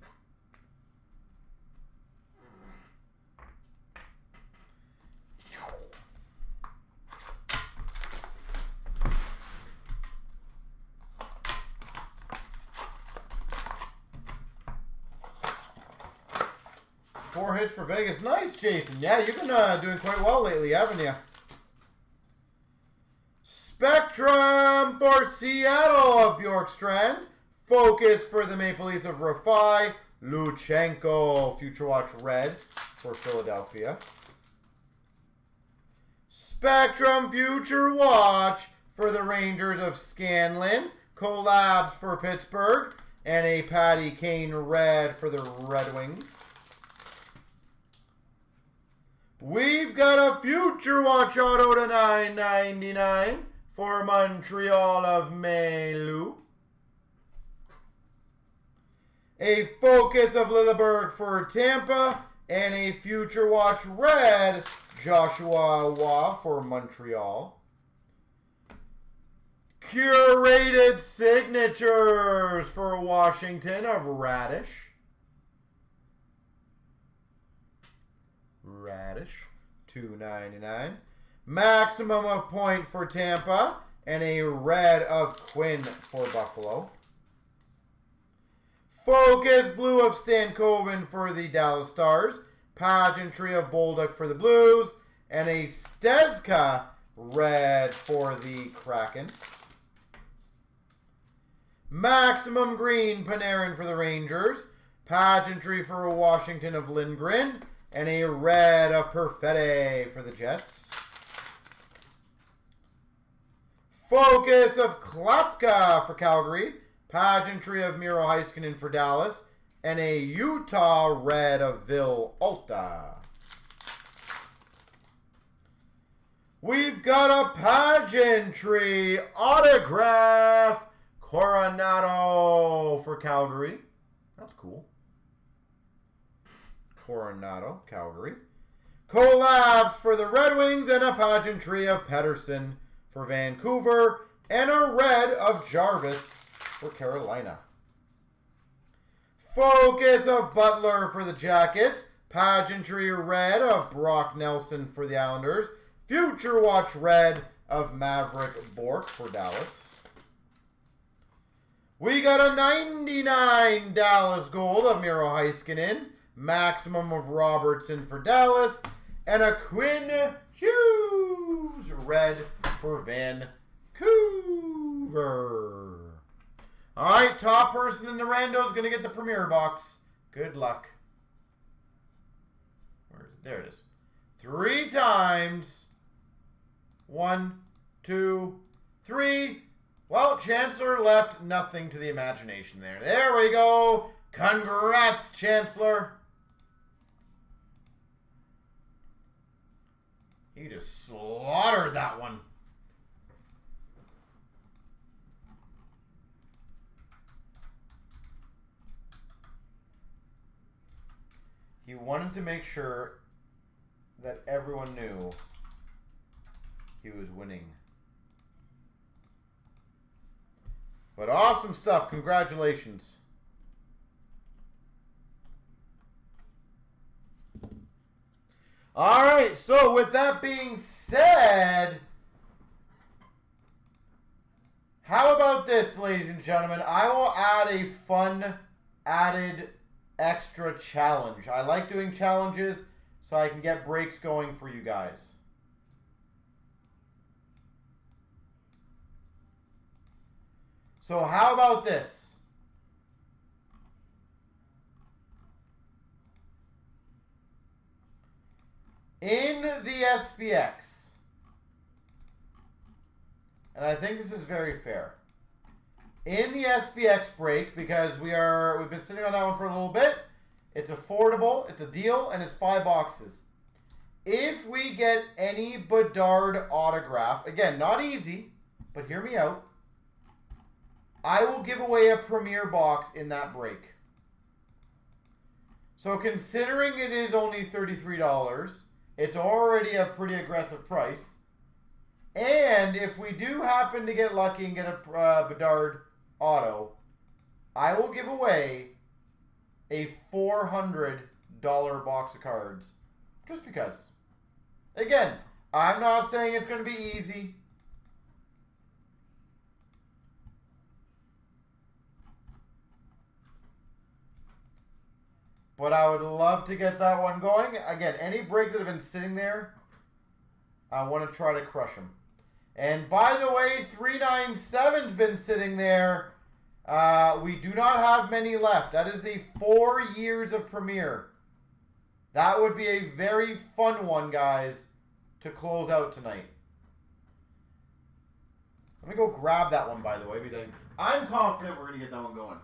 Four hits for Vegas. Nice, Jason. Yeah, you've been doing quite well lately, haven't you? Spectrum for Seattle of Bjorkstrand. Focus for the Maple Leafs of Rafai. Luchenko, Future Watch Red for Philadelphia. Spectrum Future Watch for the Rangers of Scanlon. Collabs for Pittsburgh. And a Patty Kane Red for the Red Wings. We've got a Future Watch Auto to $9.99 for Montreal of Melu. A Focus of Lilleberg for Tampa. And a Future Watch Red Joshua Waugh for Montreal. Curated Signatures for Washington of Radish. $2.99. Maximum of point for Tampa. And a red of Quinn for Buffalo. Focus Blue of Stankoven for the Dallas Stars. Pageantry of Bolduc for the Blues. And a Stezka red for the Kraken. Maximum Green Panarin for the Rangers. Pageantry for Washington of Lindgren. And a red of Perfetti for the Jets. Focus of Klapka for Calgary. Pageantry of Miro Heiskanen for Dallas. And a Utah red of Vil Alta. We've got a pageantry autograph Coronado for Calgary. That's cool. Coronado, Calgary. Collabs for the Red Wings and a pageantry of Pettersson for Vancouver and a red of Jarvis for Carolina. Focus of Butler for the Jackets. Pageantry red of Brock Nelson for the Islanders. Future Watch red of Maverick Bork for Dallas. We got a 99 Dallas gold of Miro Heiskanen. Maximum of Robertson for Dallas. And a Quinn Hughes red for Vancouver. All right, top person in the rando is going to get the premier box. Good luck. Where is it? There it is. 3 times. 1, 2, 3. Well, Chancellor left nothing to the imagination there. There we go. Congrats, Chancellor. He just slaughtered that one. He wanted to make sure that everyone knew he was winning. But awesome stuff. Congratulations. All right. So with that being said, how about this, ladies and gentlemen? I will add a fun added extra challenge. I like doing challenges so I can get breaks going for you guys. So how about this? In the SPX, and I think this is very fair. In the SPX break, because we've been sitting on that one for a little bit. It's affordable, it's a deal, and it's 5 boxes. If we get any Bedard autograph, again, not easy, but hear me out. I will give away a premier box in that break. So considering it is only $33, it's already a pretty aggressive price. And if we do happen to get lucky and get a Bedard auto, I will give away a $400 box of cards. Just because. Again, I'm not saying it's going to be easy. But I would love to get that one going. Again, any breaks that have been sitting there, I want to try to crush them. And by the way, 397's been sitting there. We do not have many left. That is a 4 years of Premier. That would be a very fun one, guys, to close out tonight. Let me go grab that one, by the way, because I'm confident we're going to get that one going.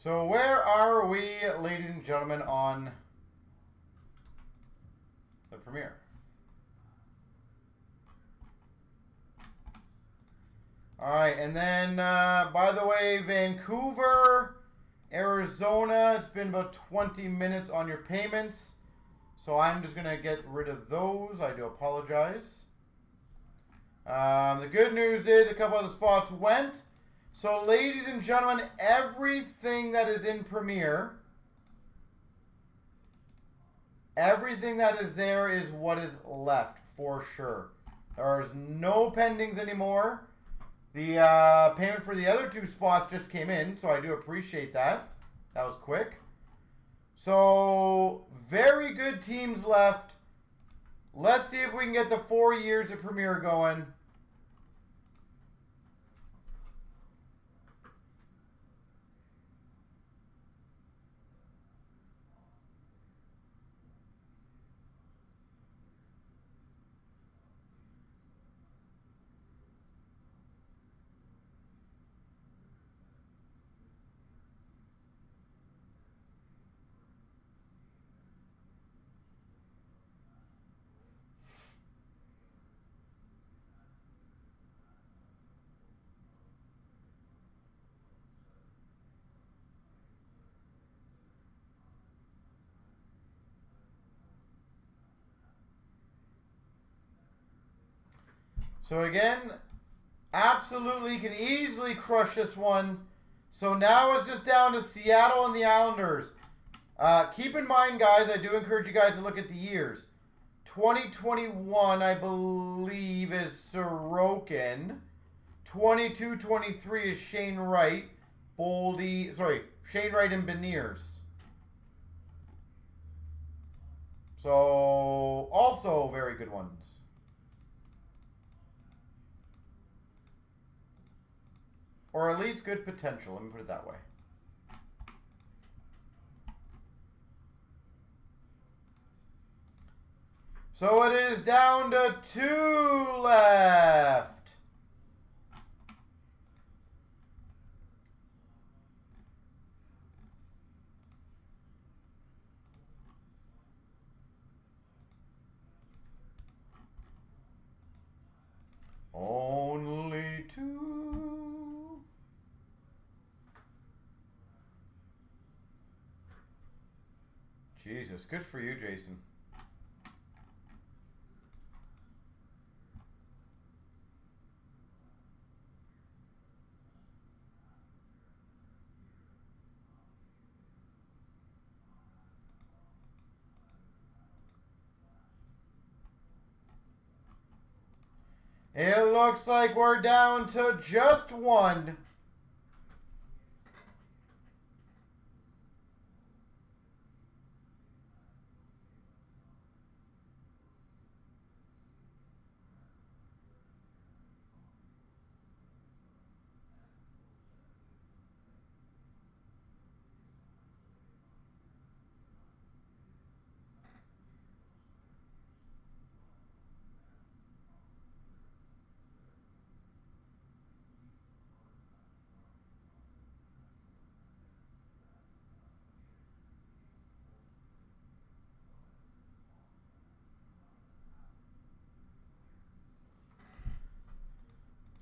So where are we, ladies and gentlemen, on the Premier? All right, and then, by the way, Vancouver, Arizona, it's been about 20 minutes on your payments. So I'm just going to get rid of those. I do apologize. The good news is a couple of the spots went. So, ladies and gentlemen, everything that is in Premier, everything that is there is what is left for sure. There's no pendings anymore. The payment for the other two spots just came in, so I do appreciate that. That was quick. So, very good teams left. Let's see if we can get the 4 years of Premier going. So again, absolutely can easily crush this one. So now it's just down to Seattle and the Islanders. Keep in mind, guys, I do encourage you guys to look at the years. 2021, I believe, is Sorokin. 22-23 is Shane Wright. Shane Wright and Beniers. So, also very good ones. Or at least good potential, let me put it that way. So it is down to 2 left. Only 2. Jesus, good for you, Jason. It looks like we're down to just 1.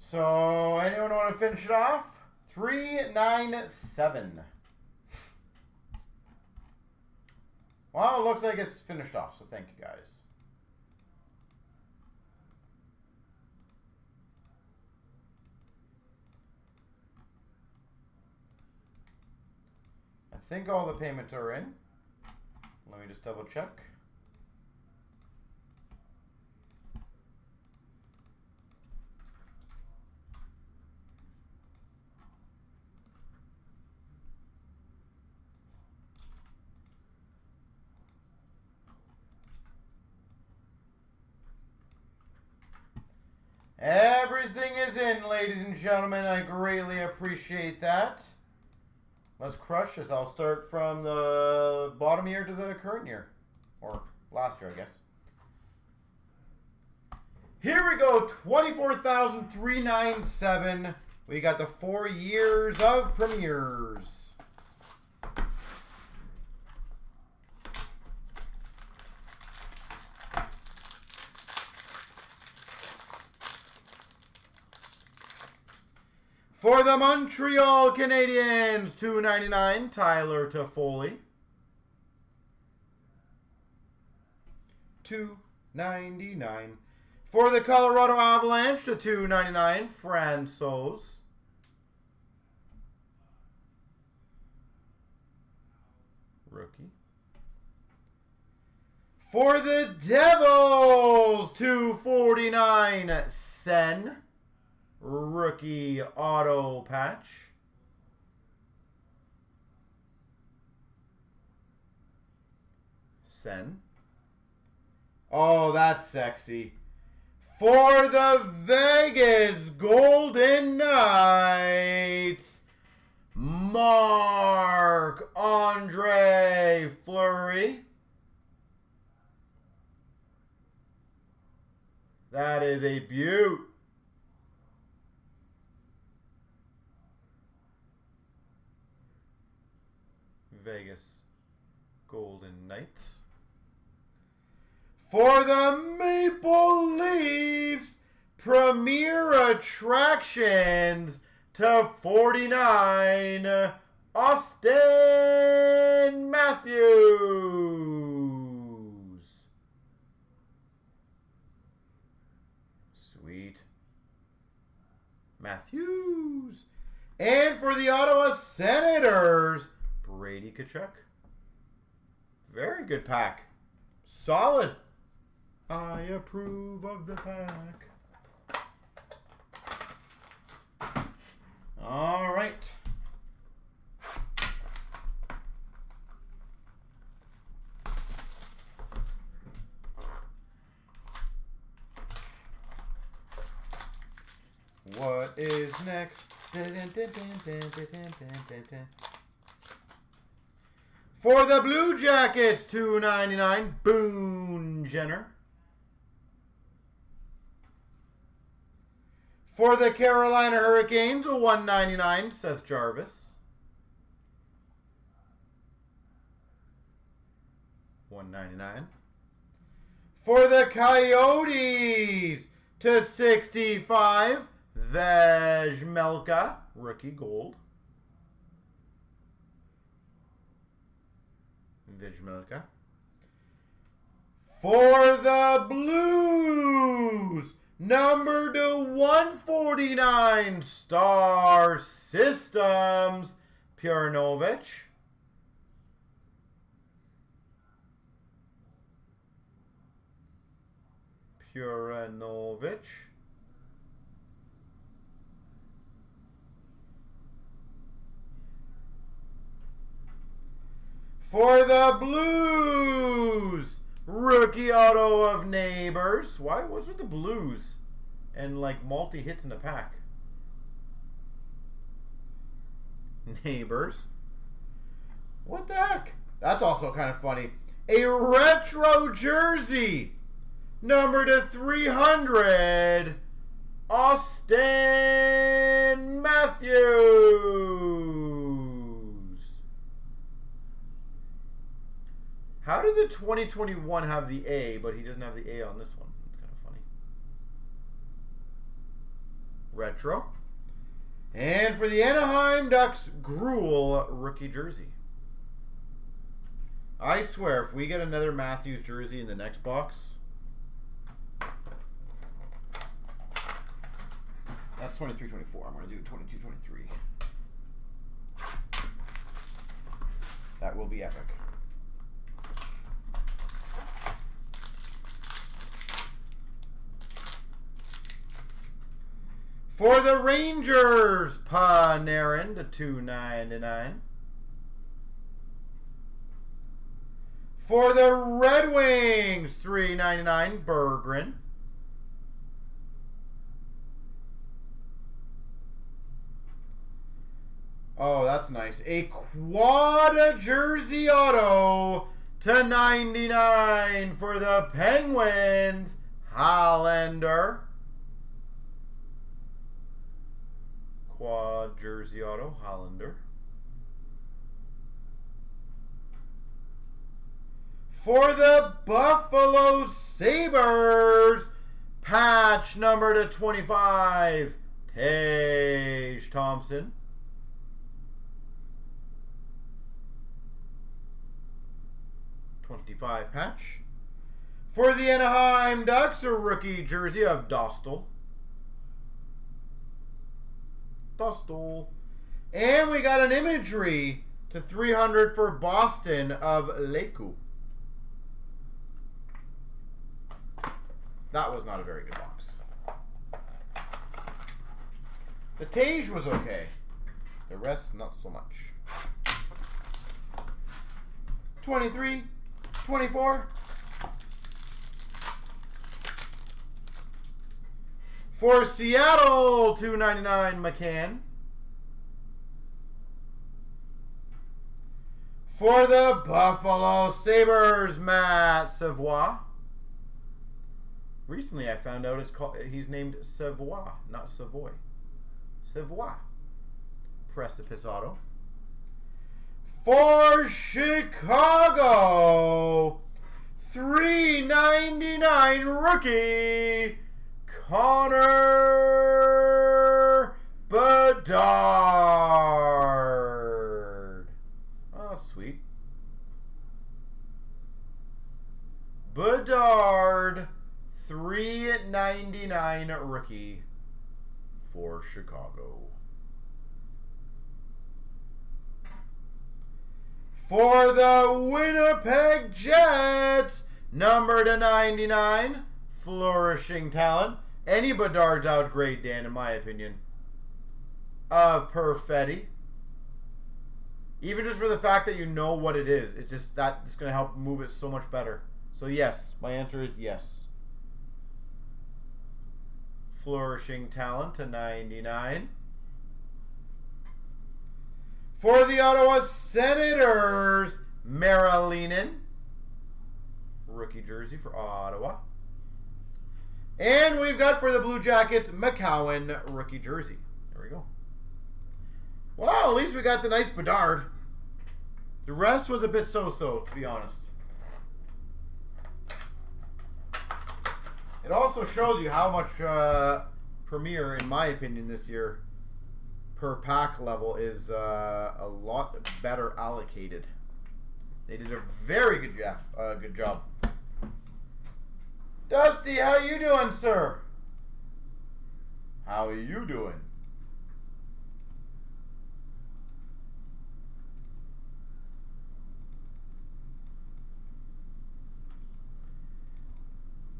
So, anyone want to finish it off? 397. Well, it looks like it's finished off, so thank you guys. I think all the payments are in. Let me just double check. Everything is in, ladies and gentlemen. I greatly appreciate that. Let's crush this. I'll start from the bottom year to the current year. Or last year, I guess. Here we go. 24,397. We got the 4 years of premieres. For the Montreal Canadiens, $2.99, Tyler Toffoli. $2.99. For the Colorado Avalanche, to $2.99, Francouz. Rookie. For the Devils, $2.49, Sen. Rookie auto patch. Sen. Oh, that's sexy. For the Vegas Golden Knights, Marc-Andre Fleury. That is a beaut. Vegas Golden Knights. For the Maple Leafs, Premier Attractions to 49, Austin Matthews. Sweet. Matthews. And for the Ottawa Senators, Brady Tkachuk. Very good pack. Solid. I approve of the pack. All right. What is next? For the Blue Jackets, $2.99, Boone Jenner. For the Carolina Hurricanes, $1.99, Seth Jarvis. $1.99. For the Coyotes, to 65, Vejmelka, rookie gold. Vejmelka. For the Blues, number to 149, Star Systems, Pjurnovic. Pjurnovic. For the Blues, rookie auto of Neighbors. Why? What's with the Blues and like multi-hits in the pack? Neighbors. What the heck? That's also kind of funny. A retro jersey, number to 300, Austin Matthews. How did the 2021 have the A, but he doesn't have the A on this one? That's kind of funny. Retro. And for the Anaheim Ducks, Gruel rookie jersey. I swear, if we get another Matthews jersey in the next box, that's 23-24. I'm going to do 22-23. That will be epic. For the Rangers, Panarin to 299. For the Red Wings, $3.99, Berggren. Oh, that's nice. A quad jersey auto to 99 for the Penguins, Hollander. Quad jersey auto, Hollander. For the Buffalo Sabres, patch number to 25, Tage Thompson. .25 patch. For the Anaheim Ducks, a rookie jersey of Dostal. And we got an imagery to 300 for Boston of Leku. That was not a very good box. The Tage was okay. The rest, not so much. 23, 24. For Seattle, $2.99 McCann. For the Buffalo Sabres, Matt Savoie. Recently, I found out he's named Savoie, not Savoy. Savoie. Precipice auto. For Chicago, $3.99 rookie, Connor Bedard. Oh, sweet. Bedard, $3.99 rookie for Chicago. For the Winnipeg Jets, number /99, flourishing talent. Any Bedard's outgrade, Dan, in my opinion. Of Perfetti. Even just for the fact that you know what it is. It's just that's going to help move it so much better. So yes, my answer is yes. Flourishing talent /99. For the Ottawa Senators, Marilinen. Rookie jersey for Ottawa. And we've got for the Blue Jackets, McCowan rookie jersey. There we go. Well, at least we got the nice Bedard. The rest was a bit so-so, to be honest. It also shows you how much Premier, in my opinion, this year, per pack level is a lot better allocated. They did a very good job. Dusty, how you doing, sir? How are you doing?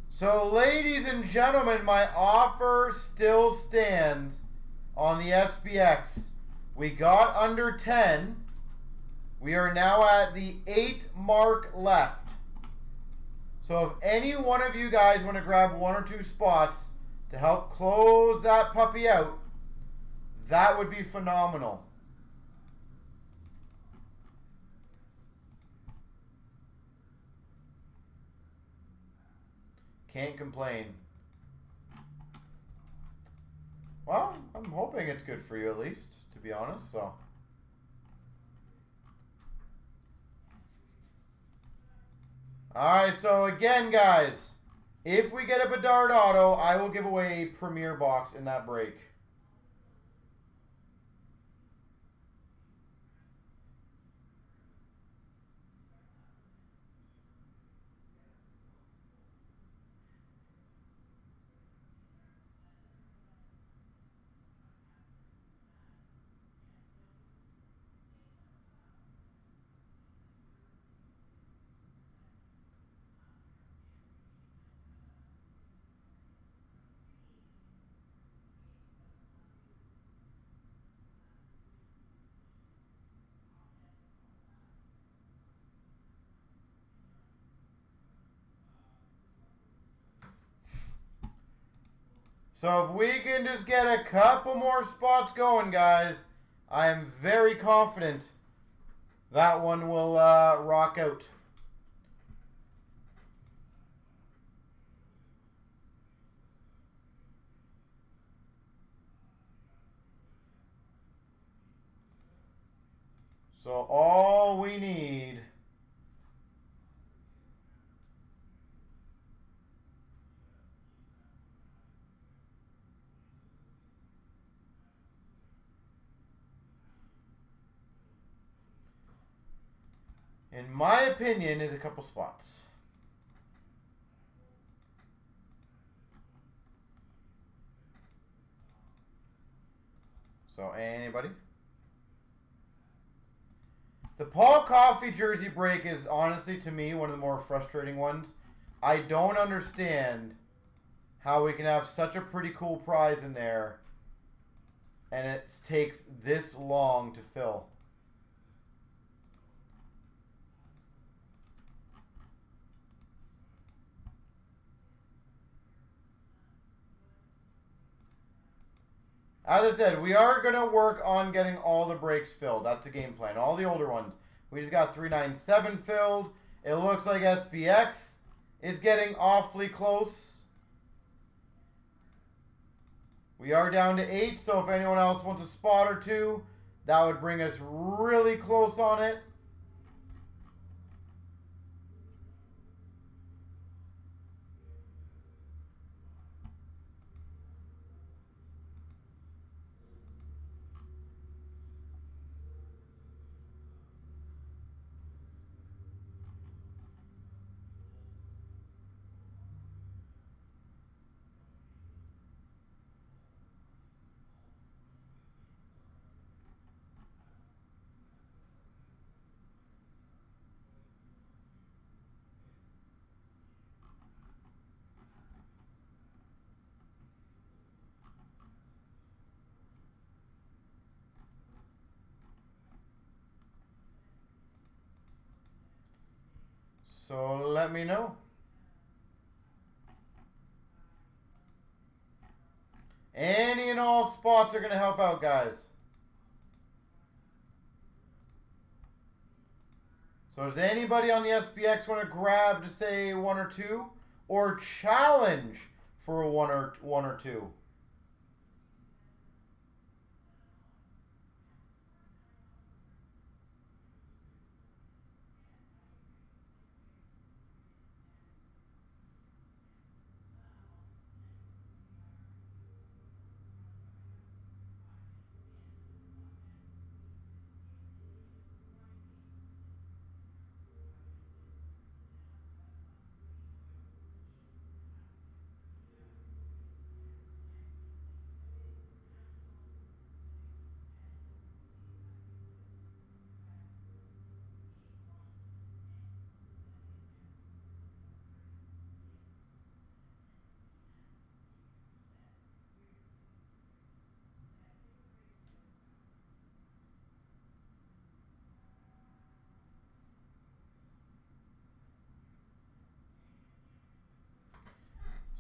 So, ladies and gentlemen, my offer still stands on the SPX. We got under 10. We are now at the 8 mark left. So if any one of you guys want to grab 1 or 2 spots to help close that puppy out, that would be phenomenal. Can't complain. Well, I'm hoping it's good for you at least, to be honest, so. Alright, so again, guys, if we get a Bedard auto, I will give away a Premier box in that break. So if we can just get a couple more spots going, guys, I am very confident that one will rock out. So all we need in my opinion, is a couple spots. So, anybody? The Paul Coffey jersey break is honestly, to me, one of the more frustrating ones. I don't understand how we can have such a pretty cool prize in there and it takes this long to fill. As I said, we are going to work on getting all the breaks filled. That's the game plan. All the older ones. We just got 397 filled. It looks like SPX is getting awfully close. We are down to 8, so if anyone else wants a spot or two, that would bring us really close on it. So let me know. Any and all spots are going to help out, guys. So does anybody on the SPX want to grab to say 1 or 2? Or challenge for a 1 or 2?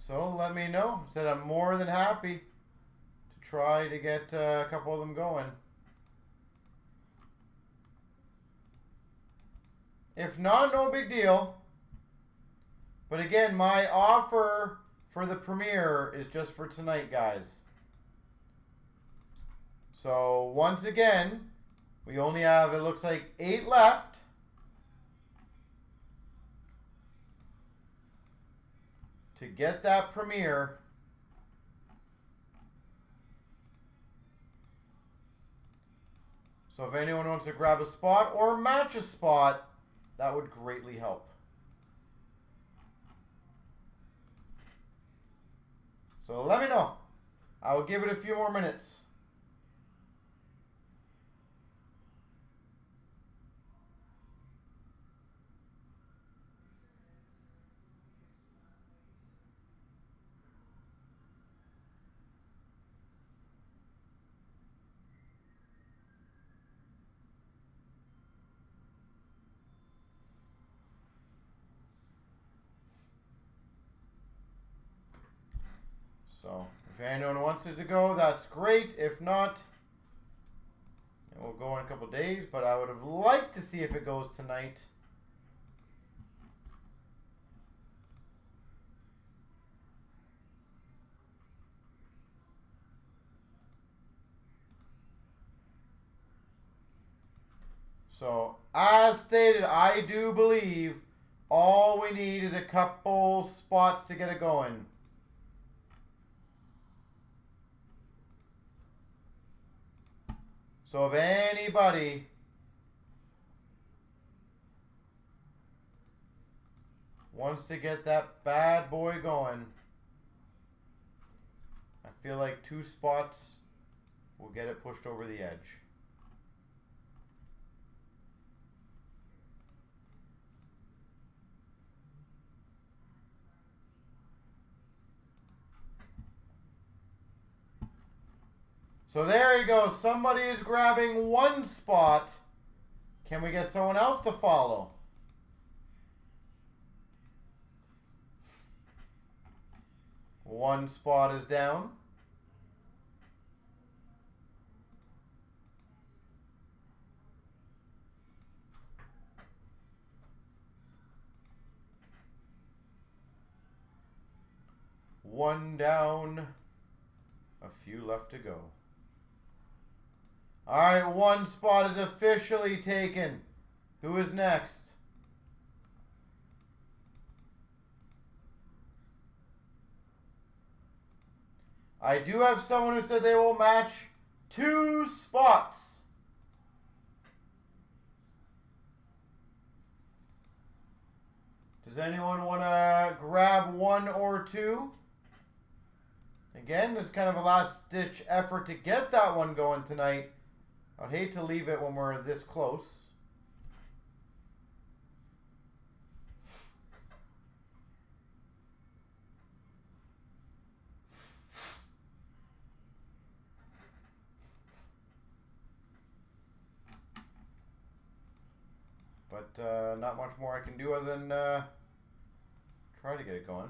So let me know. Said I'm more than happy to try to get a couple of them going. If not, no big deal. But again, my offer for the premiere is just for tonight, guys. So once again, we only have, it looks like 8 left. To get that premiere. So if anyone wants to grab a spot or match a spot, that would greatly help. So let me know. I will give it a few more minutes. So if anyone wants it to go, that's great. If not, it will go in a couple days, but I would have liked to see if it goes tonight. So as stated, I do believe all we need is a couple spots to get it going. So if anybody wants to get that bad boy going. I feel like 2 spots will get it pushed over the edge. So there you go. Somebody is grabbing 1 spot. Can we get someone else to follow? One spot is down. One down. A few left to go. All right, 1 spot is officially taken. Who is next? I do have someone who said they will match 2 spots. Does anyone want to grab 1 or 2? Again, this is kind of a last-ditch effort to get that one going tonight. I'd hate to leave it when we're this close. But not much more I can do other than try to get it going.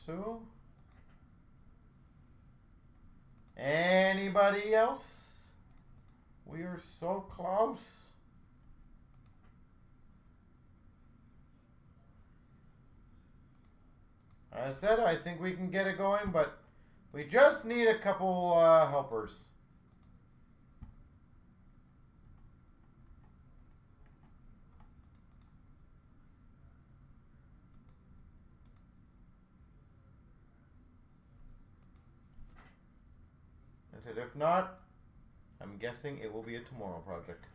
So, anybody else? We are so close. As I said, I think we can get it going, but we just need a couple helpers. If not, I'm guessing it will be a tomorrow project.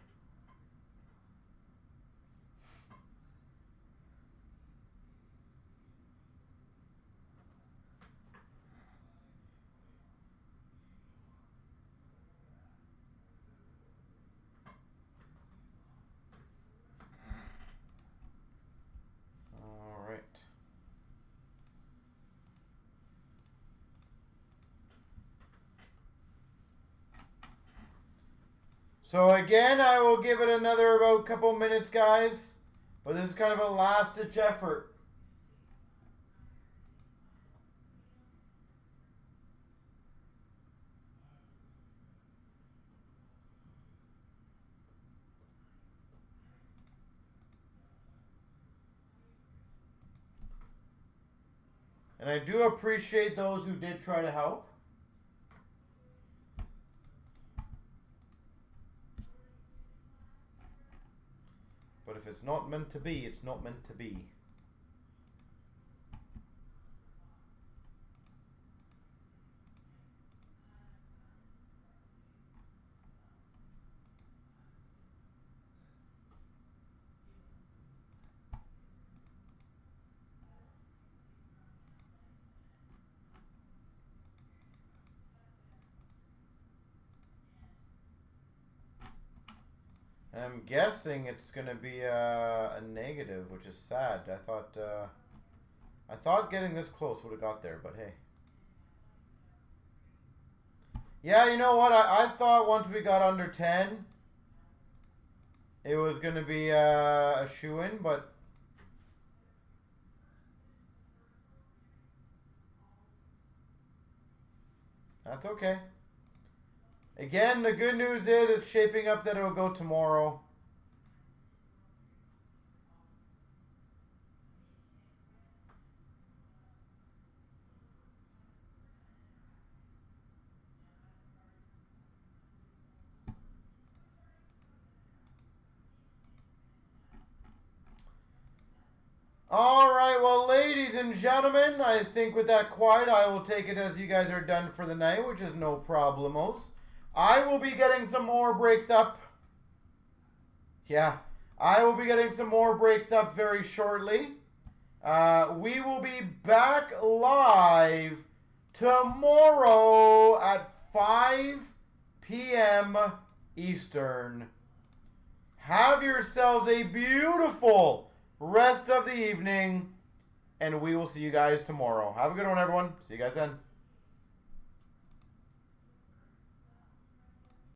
All right. So again, I will give it another about couple minutes, guys. But this is kind of a last-ditch effort. And I do appreciate those who did try to help. But if it's not meant to be, it's not meant to be. And I'm guessing it's going to be a negative, which is sad. I thought getting this close would have got there, but hey. Yeah, you know what? I thought once we got under 10, it was going to be a shoo-in, but that's okay. Again, the good news is it's shaping up that it'll go tomorrow. All right, well, ladies and gentlemen, I think with that quiet, I will take it as you guys are done for the night, which is no problemos. I will be getting some more breaks up. Yeah, I will be getting some more breaks up very shortly. We will be back live tomorrow at 5 p.m. Eastern. Have yourselves a beautiful rest of the evening, and we will see you guys tomorrow. Have a good one, everyone. See you guys then.